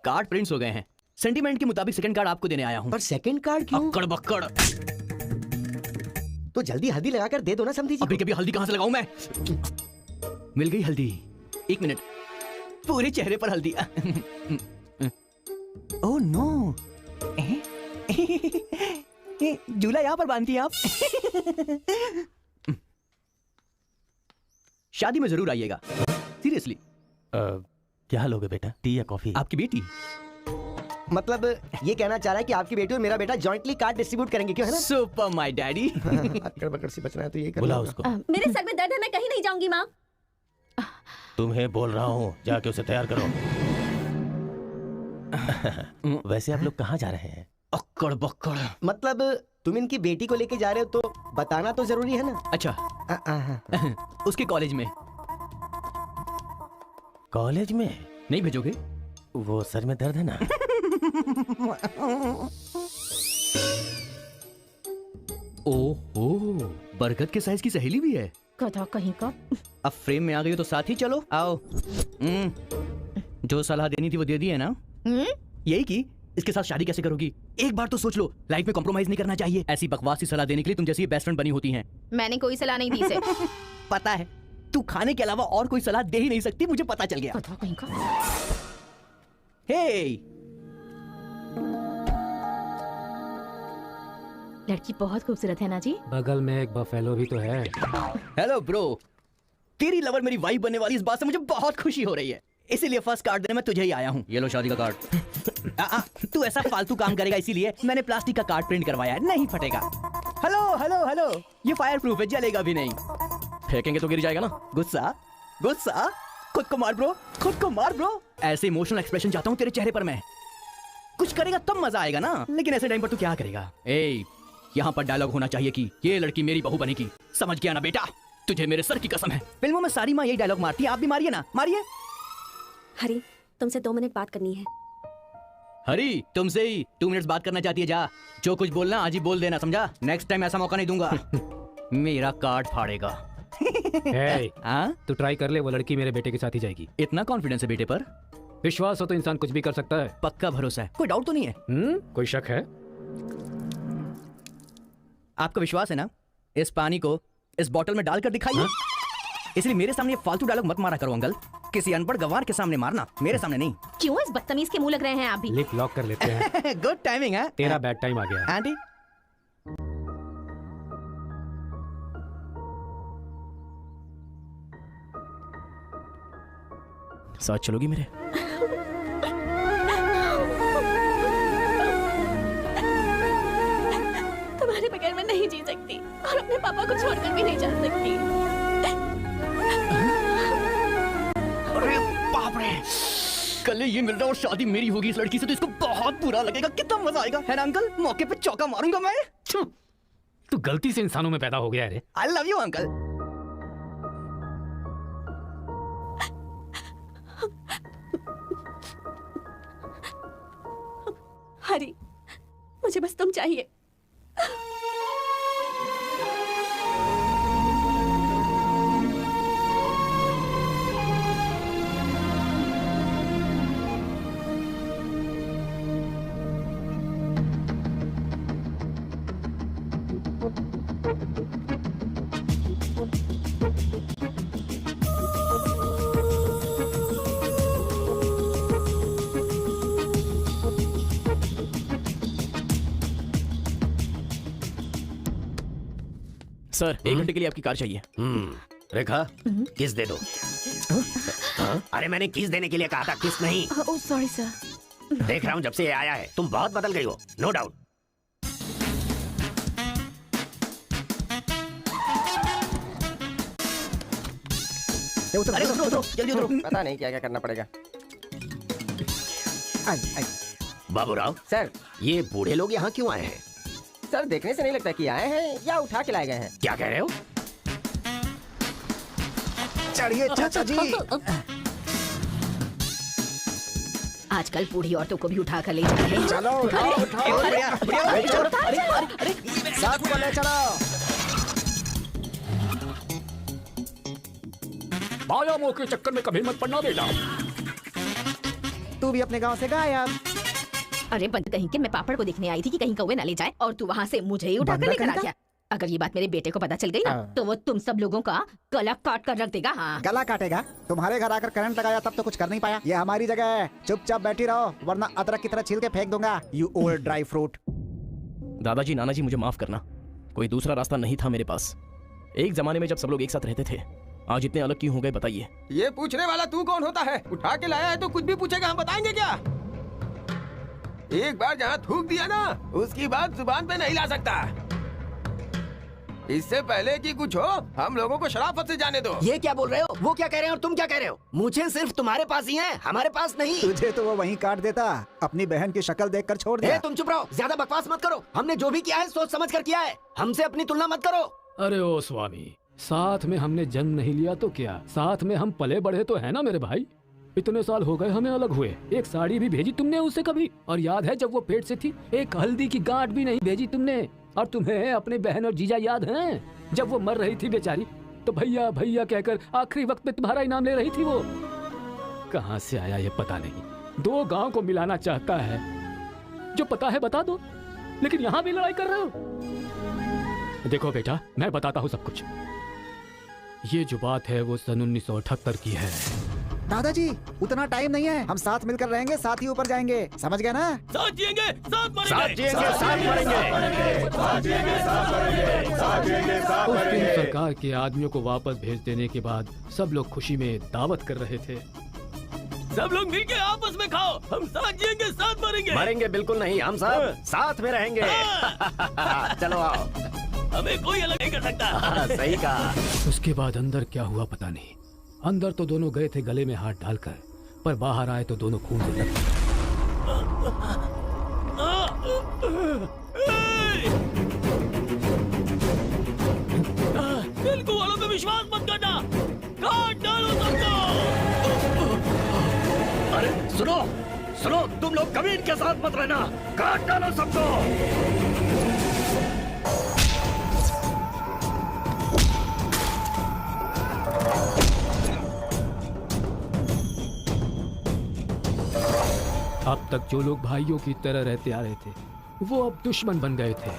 कार्ड प्रिंट्स हो गए हैं। सेंटीमेंट के मुताबिक सेकंड कार्ड आपको देने आया हूँ। पर सेकंड कार्ड क्यों? अक्कड़ बक्कड़। तो जल्दी हल्दी लगाकर दे दो ना समझी जी। अभी कभी हल्दी कहाँ से लगाऊं मैं? मिल गई हल्दी। एक मिनट, पूरे चेहरे पर हल्दी। ओह नो, झूला यहाँ पर बांधती हैं आप। शादी में जरूर आइएगा, सीरियसली। क्या लोगे बेटा, टी या कॉफी? आपकी बेटी। मतलब ये कहना चाह रहा है कि आपकी बेटी और मेरा बेटा जॉइंटली कार्ड डिस्ट्रीब्यूट करेंगे, क्यों है ना? Super my daddy. अक्कड़ बकड़ से बचना है तो ये करना बुला होगा। उसको। मेरे सर में दर्द है, मैं कहीं नहीं जाऊंगी माँ। तुम्हें बोल रहा हूँ, जाके उसे तैयार करो। वैसे आप लोग कहाँ जा रहे हैं? अक्कड़ बक्कड़। मतलब तुम इनकी बेटी को लेके जा रहे हो तो बताना तो जरूरी है ना? अच्छा, उसके कॉलेज में। कॉलेज में? नहीं भेजोगे? वो सर में दर्द है ना। ओहो, बरगद के साइज की सहेली भी है। गधा कहीं का। अब फ्रेम में आ गई हो तो साथ ही चलो। आओ। जो सलाह देनी थी वो दे दी है ना? यही की इसके साथ शादी कैसे करोगी? एक बार तो सोच लो, लाइफ में कॉम्प्रोमाइज नहीं करना चाहिए। ऐसी बकवासी सलाह देने के लिए तुम जैसी बेस्ट फ्रेंड बनी होती हैं। मैंने कोई सलाह नहीं दी इसे। पता है, तू खाने के अलावा और कोई सलाह दे ही नहीं सकती, मुझे पता चल गया। गधा कहीं का। हे, लड़की बहुत खूबसूरत है ना जी? बगल में एक बफेलो भी तो है। हेलो ब्रो, तेरी लवर मेरी वाइफ बनने वाली इस बात से मुझे बहुत खुशी हो रही है, इसीलिए फर्स्ट कार्ड देने मैं तुझे ही आया हूँ। ये लो शादी का कार्ड। तू ऐसा फालतू काम करेगा इसीलिए मैंने प्लास्टिक का कार्ड प्रिंट करवाया है, नहीं फटेगा। हेलो हेलो हेलो, ये फायर प्रूफ है, जलेगा भी नहीं। फेंकेंगे तो गिर जाएगा ना। गुस्सा गुस्सा, खुद को मार ब्रो, खुद को मार ब्रो। ऐसे इमोशनल एक्सप्रेशन चाहता हूँ तेरे चेहरे पर मैं। कुछ करेगा तब मजा आएगा ना, लेकिन ऐसे टाइम पर तू क्या करेगा? ए, यहाँ पर डायलॉग होना चाहिए कि ये लड़की मेरी बहू बनेगी, समझ गया ना बेटा? तुझे मेरे सर की कसम है। फिल्मों में सारी माँ यही डायलॉग मारती है, आप भी मारिए ना, मारिए। हरी, तुमसे 2 मिनट बात करनी है। हरी, तुमसे ही 2 मिनट्स बात करना चाहती है? जा, जो कुछ बोलना आज ही बोल देना, समझा? नेक्स्ट टाइम ऐसा मौका नहीं दूंगा। मेरा कार्ड फाड़ेगा। हाँ, तू ट्राई कर ले, वो लड़की मेरे बेटे के साथ ही जाएगी। इतना कॉन्फिडेंस है बेटे पर? विश्वास हो तो इंसान कुछ भी कर सकता है। पक्का भरोसा है, कोई डाउट तो नहीं है? कोई शक है? आपको विश्वास है ना? इस पानी को इस बोतल में डालकर दिखाइए। इसलिए मेरे सामने फालतू डायलॉग मत मारा करो अंकल, किसी अनपढ़ गंवार के सामने मारना, मेरे सामने नहीं। क्यों इस बदतमीज के मुंह लग रहे हैं आप भी? लिप लॉक कर लेते हैं। गुड टाइमिंग है। तेरा बैड टाइम आ गया। आंटी, साथ चलोगी मेरे? तुम्हारे बगैर मैं नहीं जी सकती और अपने पापा को छोड़कर भी नहीं जा सकती। अरे बाप रे, कल ये मिल रहा और शादी मेरी होगी इस लड़की से तो इसको बहुत बुरा लगेगा। कितना मजा आएगा, है ना अंकल? मौके पे चौका मारूंगा मैं। तू गलती से इंसानों में पैदा हो गया है। I love you uncle. Hari, मुझे बस तुम चाहिए। सर 1 घंटे के लिए आपकी कार चाहिए। रेखा किस दे दो। हाँ? अरे मैंने किस देने के लिए कहा था, किस नहीं। Oh sorry sir. देख रहा हूँ जब से ये आया है तुम बहुत बदल गई हो, नो डाउट। अरे उतरो उतरो जल्दी उतरो। पता नहीं क्या क्या करना पड़ेगा। बाबूराव सर, ये बूढ़े लोग यहाँ क्यों आए हैं? सर देखने से नहीं लगता कि आए हैं या उठा के लाए गए हैं। क्या कह रहे हो? चढ़िए चाचा जी। आजकल बूढ़ी औरतों को भी उठा कर ले जा रहे हैं। चलो उठाओ उठाओ। साथ को ले चलो। माया मोह के चक्कर में कभी मत पड़ना बेटा। तू भी अपने गांव से गायब। अरे बंद कहीं के, मैं पापड़ को देखने आई थी कि कहीं कौवे ना ले जाए और तू वहाँ से मुझे ही उठा कर लेकर आ गया। अगर ये बात मेरे बेटे को पता चल गई ना तो वो तुम सब लोगों का गला काट कर रख देगा। हाँ गला काटेगा? तुम्हारे घर आकर करंट लगाया तब तो कुछ कर नहीं पाया। ये हमारी जगह है, चुपचाप बैठी रहो वरना अदरक की तरह छील के फेंक दूंगा। You old dry fruit. दादाजी नानाजी मुझे माफ करना, कोई दूसरा रास्ता नहीं था मेरे पास। एक जमाने में जब सब लोग एक साथ रहते थे, आज इतने अलग क्यों हो गए बताइए। ये पूछने वाला तू कौन होता है? उठा के लाया है तो कुछ भी पूछेगा, हम बताएंगे क्या? एक बार जहाँ थूक दिया ना उसकी बात जुबान पे नहीं ला सकता। इससे पहले कि कुछ हो हम लोगों को शराफत से जाने दो। ये क्या बोल रहे हो? वो क्या कह रहे हैं और तुम क्या कह रहे हो? मुझे सिर्फ तुम्हारे पास ही है, हमारे पास नहीं। तुझे तो वो वहीं काट देता, अपनी बहन की शक्ल देखकर छोड़ दिया। तुम चुप रहो, ज्यादा बकवास मत करो। हमने जो भी किया है सोच समझ कर किया है, हमसे अपनी तुलना मत करो। अरे ओ स्वामी, साथ में हमने जन्म नहीं लिया तो क्या, साथ में हम पले बढ़े तो है ना मेरे भाई। इतने साल हो गए हमें अलग हुए, एक साड़ी भी भेजी तुमने उसे कभी? और याद है जब वो पेट से थी, एक हल्दी की गांठ भी नहीं भेजी तुमने। और तुम्हें अपने बहन और जीजा याद हैं? जब वो मर रही थी बेचारी तो भैया भैया कहकर आखिरी वक्त में तुम्हारा इनाम ले रही थी। वो कहाँ से आया ये पता नहीं। 2 गांव को मिलाना चाहता है, जो पता है बता दो, लेकिन यहाँ भी लड़ाई कर रहे हो। देखो बेटा, मैं बताता हूँ सब कुछ। ये जो बात है वो सन 1978 की है। दादाजी उतना टाइम नहीं है, हम साथ मिलकर रहेंगे, साथ ही ऊपर जाएंगे, समझ गए ना? साथ जिएंगे, साथ मरेंगे, साथ जिएंगे, साथ मरेंगे। उस दिन सरकार के आदमियों को वापस भेज देने के बाद सब लोग खुशी में दावत कर रहे थे। सब लोग मिलके आपस में खाओ, हम साथ जिएंगे, साथ मरेंगे। मरेंगे बिल्कुल नहीं, हम सब साथ में रहेंगे। चलो आओ, हमें कोई अलग नहीं कर सकता। सही कहा। उसके बाद अंदर क्या हुआ पता नहीं। अंदर तो दोनों गए थे गले में हाथ डालकर, पर बाहर आए तो दोनों खून से लग गए। तेलुगु वालों पे विश्वास मत करना, काट डालो सबको। अरे सुनो सुनो, तुम लोग कभी इनके साथ मत रहना, काट डालो सबको। अब तक जो लोग भाइयों की तरह रहते आ रहे थे वो अब दुश्मन बन गए थे।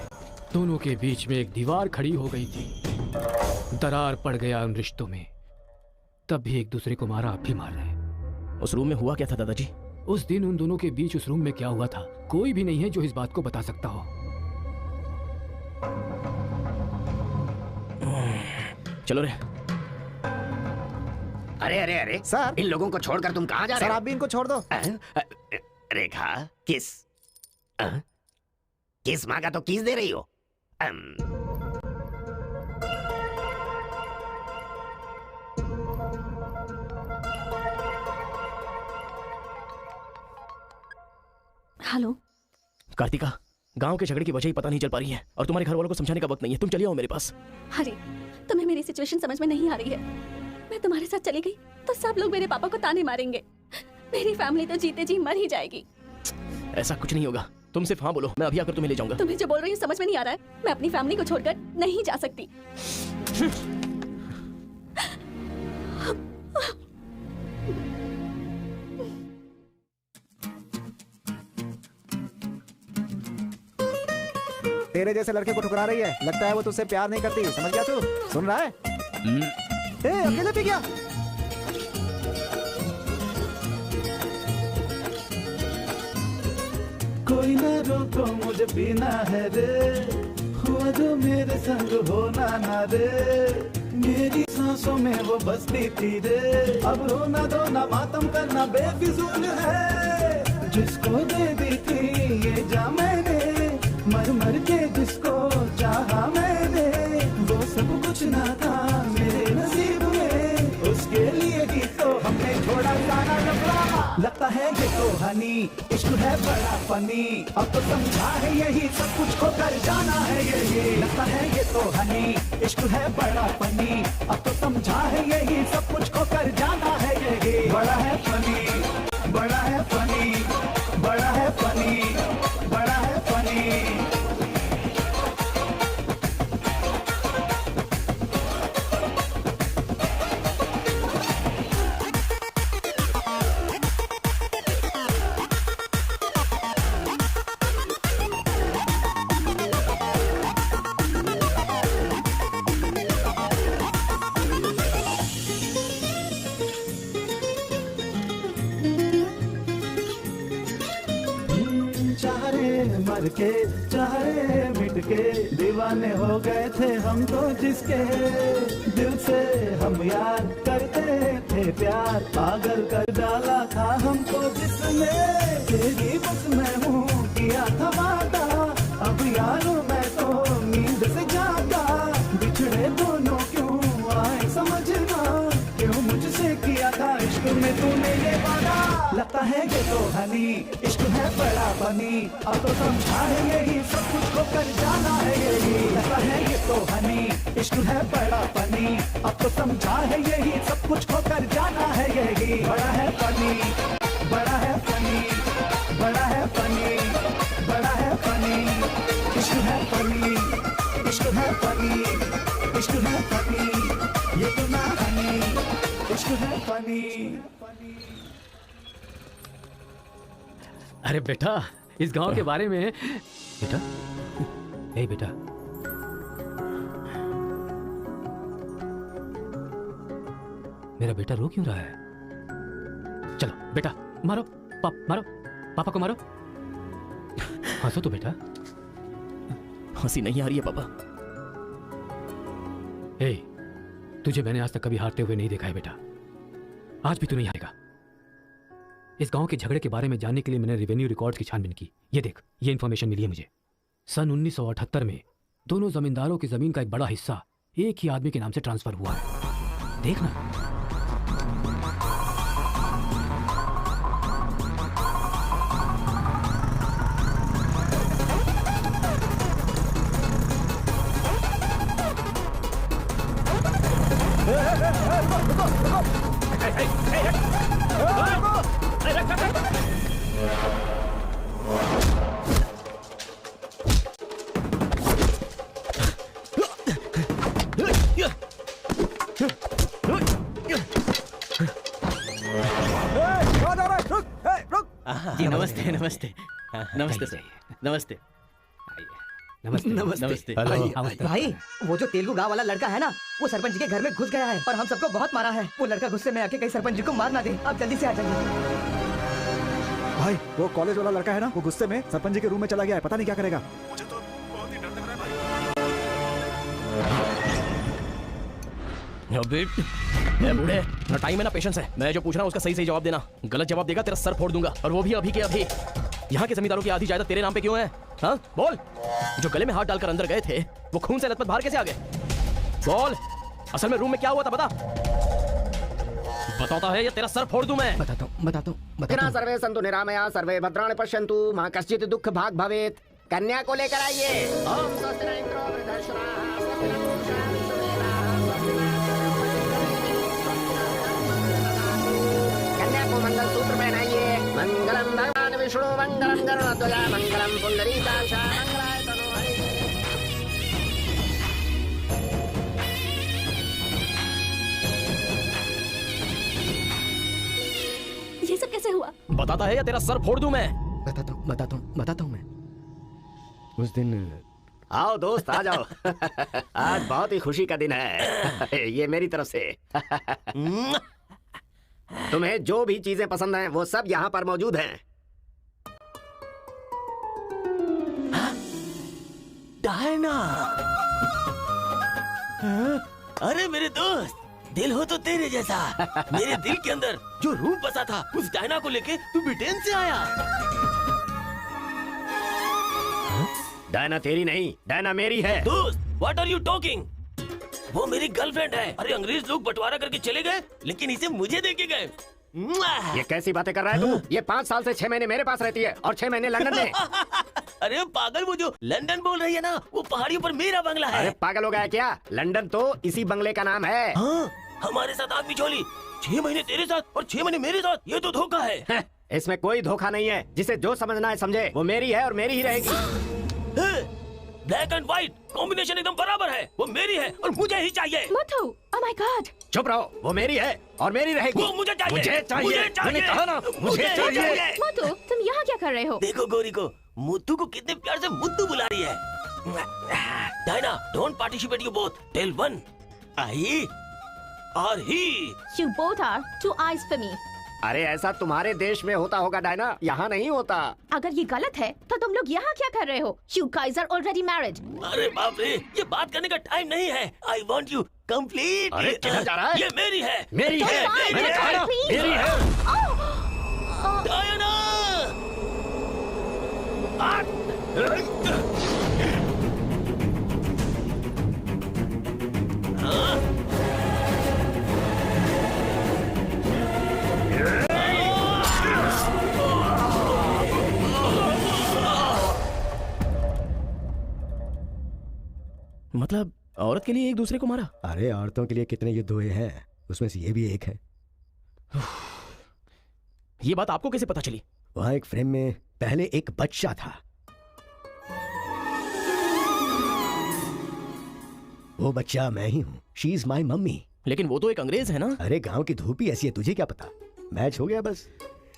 दोनों के बीच में एक दीवार खड़ी हो गई थी। दरार पड़ गया उन रिश्तों में। तब भी एक दूसरे को मारा, अब भी मार रहे। उस रूम में हुआ क्या था दादाजी? उस दिन उन दोनों के बीच उस रूम में क्या हुआ था कोई भी नहीं है जो इस बात को बता सकता हो। चलो रे। अरे अरे अरे सर, इन लोगों को छोड़कर तुम कहाँ जा रहे सर हो? आप भी इनको छोड़ दो। रेखा किस किस मांगा तो किस दे रही हो? हेलो कार्तिका, गांव के झगड़े की वजह ही पता नहीं चल पा रही है और तुम्हारे घर वालों को समझाने का वक्त नहीं है। तुम चली आओ मेरे पास। अरे तुम्हें मेरी सिचुएशन समझ में नहीं आ रही है। मैं तुम्हारे साथ चली गई तो सब लोग मेरे पापा को ताने मारेंगे। मेरी फैमिली तो जीते जी मर ही जाएगी। ऐसा कुछ नहीं होगा, तुम सिर्फ हाँ बोलो, मैं अभी आकर तुम्हें ले जाऊंगा। तुम्हें जो बोल रही हूँ समझ में नहीं आ रहा है। मैं अपनी फैमिली को छोड़कर नहीं जा सकती। तेरे जैसे लड़के को ठुकरा रही है, लगता है वो तुझसे प्यार नहीं करती। समझ गया तू? सुन रहा है? अकेले पी गया? कोई ना रोको मुझे पीना है रे। हुआ जो मेरे संग होना ना रे, मेरी सांसों में वो बसती थी रे। अब रोना धोना मातम करना बेफिजूल है, जिसको दे दी थी ये जा मैंने, मर मर के जिसको चाहा मैंने, वो सब कुछ ना था मेरे नसीब में, उसके लिए ही तो हमने छोड़ा जाना लफड़ा। लगता है ये तो हनी, इश्क है बड़ा फनी, अब तो समझा है यही सब कुछ खो कर जाना है यही। लगता है ये तो हनी, इश्क है बड़ा फनी, अब तो समझा है यही सब कुछ खो कर जाना है यही। बड़ा है फनी, बड़ा है फनी, बड़ा है फनी, बड़ा है फनी। मर के चाहे मिट के, दीवाने हो गए थे हम तो जिसके, दिल से हम यार करते थे प्यार, पागल कर डाला था हमको जिसने, तेरी बस मैं हूँ किया था वादा, अब यारों मैं तो नींद से जागा, बिछड़े दोनों क्यों आए समझना, क्यों मुझसे किया था इश्क में तूने ये वादा। लगता है ये तो हनी, इश्क है बड़ा फनी, अब तो समझा है यही सब कुछ खो कर जाना है यही। लगता है ये तो हनी, इश्क है बड़ा फनी, अब तो समझा है यही सब कुछ खो कर जाना है यही। बड़ा है फनी, बड़ा है फनी, बड़ा है फनी, बड़ा है फनी, इश्क है फनी, इश्क है फनी, इश्क है फनी, ये तो ना हनी, इश्क है फनी। अरे बेटा, इस गांव के बारे में बेटा, ए बेटा, मेरा बेटा रो क्यों रहा है? चलो बेटा, मारो मारो पापा को मारो, हंसो तो बेटा। हंसी नहीं आ रही है पापा। ए, तुझे मैंने आज तक कभी हारते हुए नहीं देखा है बेटा, आज भी तू नहीं हारेगा। इस गांव के झगड़े के बारे में जानने के लिए मैंने रेवेन्यू रिकॉर्ड्स की छानबीन की। ये देख, ये इन्फॉर्मेशन मिली है मुझे। सन 1978 में दोनों जमींदारों की जमीन का एक बड़ा हिस्सा एक ही आदमी के नाम से ट्रांसफर हुआ है। देखना। जी नमस्ते नमस्ते नमस्ते सर, नमस्ते नमस्ते नमस्ते। भाई वो जो तेलुगु गाँव वाला लड़का है ना, वो सरपंच जी के घर में घुस गया है और हम सबको बहुत मारा है। वो लड़का गुस्से में आके कहीं सरपंच जी को मार ना दे। आप जल्दी से आ जाइए। भाई वो कॉलेज वाला लड़का है ना, वो गुस्से में सरपंच जी के रूम में चला गया है, पता नहीं क्या करेगा। मुझे तो बहुत ही डर लग रहा है भाई। ए बूढ़े, ना टाइम है ना पेशेंस है। मैं जो पूछ रहा हूँ उसका सही सही जवाब देना। गलत जवाब देगा तेरा सर फोड़ दूंगा, और वो भी अभी के अभी। यहाँ के जमींदारों की आधी जायदाद तेरे नाम पे क्यों है? हाँ बोल। जो गले में हाथ डालकर अंदर गए थे वो खून से लथपथ बाहर कैसे आ गए? बोल, असल में रूम में क्या हुआ था बता। बताता है या तेरा सर फोड़ दूं मैं? बताता हूँ। सर्वे संतु निरामया सर्वे भद्राणि पश्यन्तु मां कश्चित् दुःख भाग भवेत्। कन्या को लेकर आइए। ओम स्वस्ति न इंद्रो वृद्धश्रवाः स्वस्ति न पूषा विश्ववेदाः स्वस्ति न कन्या को मंगल सूत्र पहनाइए। मंगलम भगवान विष्णु मंगलम गरुड़ध्वजा मंगलम पुंडरीकाक्ष मंगलाय तनो हरि। ये सब कैसे हुआ? बताता है या तेरा सर फोड़ दूं मैं? बताता हूँ मैं। उस दिन आओ दोस्त आ जाओ। आज बहुत ही खुशी का दिन है। ये मेरी तरफ से। तुम्हें जो भी चीजें पसंद हैं वो सब यहाँ पर मौजूद हैं। डायना। हाँ? अरे मेरे दोस्त, दिल हो तो तेरे जैसा। मेरे दिल के अंदर जो रूप बसा था, उस डायना को लेके तू ब्रिटेन से आया। डायना तेरी नहीं, डायना मेरी है। दोस्त, व्हाट आर यू टॉकिंग? वो मेरी गर्लफ्रेंड है। अरे अंग्रेज लोग बंटवारा करके चले गए, लेकिन इसे मुझे देके गए। ये कैसी बातें कर रहा है तू? ये 5 साल से 6 महीने मेरे पास रहती है और 6 महीने लंदन में। अरे पागल, वो जो लंदन बोल रही है ना, वो पहाड़ियों पर मेरा बंगला है। अरे पागल हो गया क्या? लंदन तो इसी बंगले का नाम है। हाँ, हमारे साथ आदमी झोली, 6 महीने तेरे साथ और 6 महीने मेरे साथ, ये तो धोखा है। इसमें कोई धोखा नहीं है। जिसे जो समझना है समझे। वो मेरी है और मेरी ही रहेगी। ब्लैक एंड व्हाइट कॉम्बिनेशन एकदम बराबर है। वो मेरी है और मुझे ही चाहिए। मथु, ओह माय गॉड। चुप रहो, वो मेरी है और मेरी रहेगी। वो मुझे चाहिए। मुझे चाहिए। मुझे चाहिए। मैंने कहा ना, मुझे चाहिए। मथु, तुम यहाँ क्या कर रहे हो? देखो गोरी को, मुद्दू को कितने प्यार से मुद्दू बुला रही है। Diana, don't participate you both. Tell one, I और he. You both are two eyes for me. अरे ऐसा तुम्हारे देश में होता होगा डायना, यहाँ नहीं होता। अगर ये गलत है तो तुम लोग यहाँ क्या कर रहे हो? You guys are already married. अरे बाप रे, ये बात करने का टाइम नहीं है। I want you complete। अरे किधर जा रहा है? ये मेरी है। मेरी Don't है। lie, मैंने don't कहा lie, ना, please. मेरी है। डायना! मतलब औरत के लिए एक दूसरे को मारा? अरे औरतों के लिए कितने युद्ध हुए हैं, उसमें से ये भी एक है। ये बात आपको कैसे पता चली? वहां एक फ्रेम में पहले एक बच्चा था। वो बच्चा मैं ही हूँ। She is my mummy. लेकिन वो तो एक अंग्रेज है ना? अरे गांव की धूप ही ऐसी है, तुझे क्या पता। मैच हो गया बस।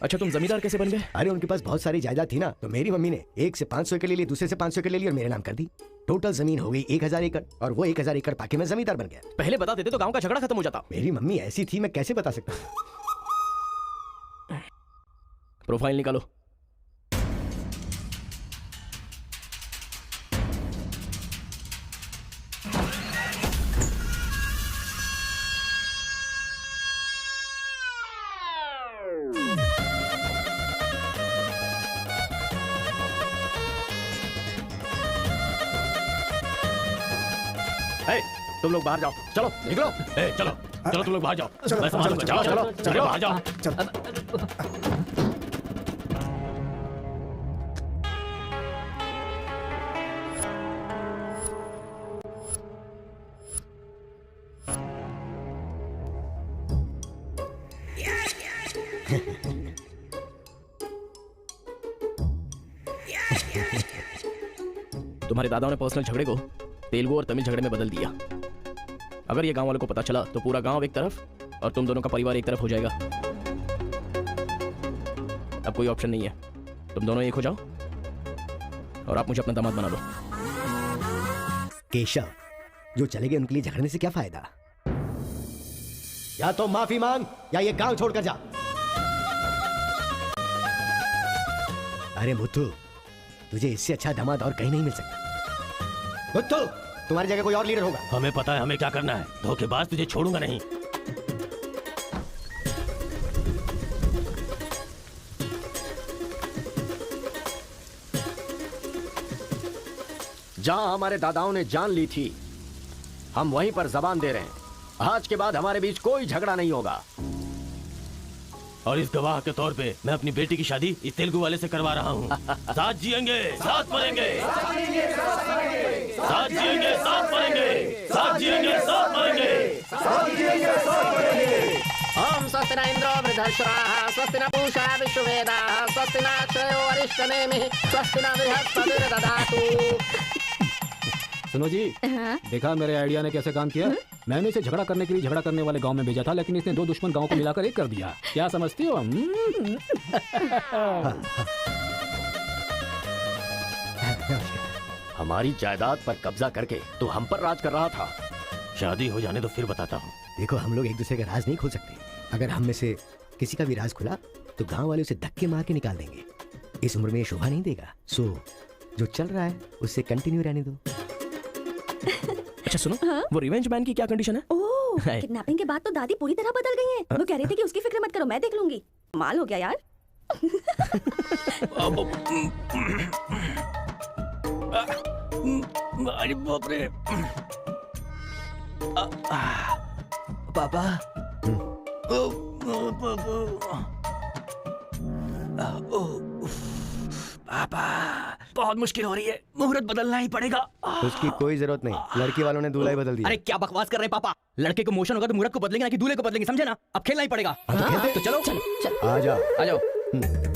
अच्छा, तुम जमींदार कैसे बन गए? अरे उनके पास बहुत सारी जायदाद थी ना, तो मेरी मम्मी ने एक से 500 एकड़ ले ली, दूसरे से 500 एकड़ ले ली और मेरे नाम कर दी। टोटल जमीन हो गई 1000 एकड़ और वो 1000 एकड़ पाके मैं जमींदार बन गया। पहले बता देते तो गांव का झगड़ा खत्म हो जाता। मेरी मम्मी ऐसी थी, मैं कैसे बता सकता हूँ। प्रोफाइल निकालो। ए, तुम लोग बाहर जाओ, चलो निकलो। चलो चलो, तुम लोग बाहर जाओ। मैं संभालूंगा। चलो, चलो, चलो बाहर जाओ। तुम्हारे दादाओं ने पर्सनल झगड़े को तेलुगु और तमिल झगड़े में बदल दिया। अगर ये गांव वालों को पता चला तो पूरा गांव एक तरफ और तुम दोनों का परिवार एक तरफ हो जाएगा। अब कोई ऑप्शन नहीं है, तुम दोनों एक हो जाओ और आप मुझे अपना दामाद बना लो। केशव, जो चले गए उनके लिए झगड़ने से क्या फायदा। या तो माफी मांग या ये गांव छोड़कर जा। अरे मुत्तू, तुझे इससे अच्छा दामाद और कहीं नहीं मिल सकता। मुत्तू, तुम्हारी जगह कोई और लीडर होगा। हमें पता है हमें क्या करना है। धोखेबाज, तुझे छोड़ूंगा नहीं। जहां हमारे दादाओं ने जान ली थी, हम वहीं पर जबान दे रहे हैं। आज के बाद हमारे बीच कोई झगड़ा नहीं होगा। और इस गवाह के तौर पे मैं अपनी बेटी की शादी इस तेलुगु वाले से करवा रहा हूँ। साथ जिएंगे, साथ मरेंगे, साथ जिएंगे, साथ मरेंगे, साथ जिएंगे, साथ मरेंगे। ओम स्वस्ति न इंद्रो वृद्धश्रवाः, स्वस्ति न पूषा विश्ववेदाः, स्वस्ति न अक्षयो अरिष्टनेमिः, स्वस्ति न बृहस्पतिर्दधातु। सुनो जी, देखा मेरे आइडिया ने कैसे काम किया? मैंने इसे झगड़ा करने के लिए झगड़ा करने वाले गांव में भेजा था, लेकिन इसने 2 दुश्मन गांव को मिलाकर एक कर दिया। क्या समझती हो? हमारी जायदाद पर कब्जा करके तू हम पर राज कर रहा था। शादी हो जाने तो फिर बताता हूँ। देखो, हम लोग एक दूसरे का राज नहीं खोल सकते। अगर हम में से किसी का भी राज खुला तो गांव वाले उसे धक्के मार के निकाल देंगे। इस उम्र में ये शोभा नहीं देगा। सो जो चल रहा है उससे कंटिन्यू रहने दो। अच्छा सुनो, वो रिवेंज मैन की क्या कंडीशन है? ओह, है। किडनैपिंग के बाद तो दादी पूरी तरह बदल गई हैं। वो कह रही थी कि उसकी फिक्र मत करो, मैं देख लूंगी। माल हो गया यार। अरे बाप रे। पापा। पापा, बहुत मुश्किल हो रही है, मुहूर्त बदलना ही पड़ेगा। उसकी कोई जरूरत नहीं, लड़की वालों ने दूल्हा ही बदल दिया। अरे क्या बकवास कर रहे हैं पापा? लड़के को मोशन होगा तो मुहूर्त को बदलेंगे ना कि दूल्हे को बदलेंगे, समझे ना? अब खेलना ही पड़ेगा। तो चलो चलो आ जा। आ जाओ।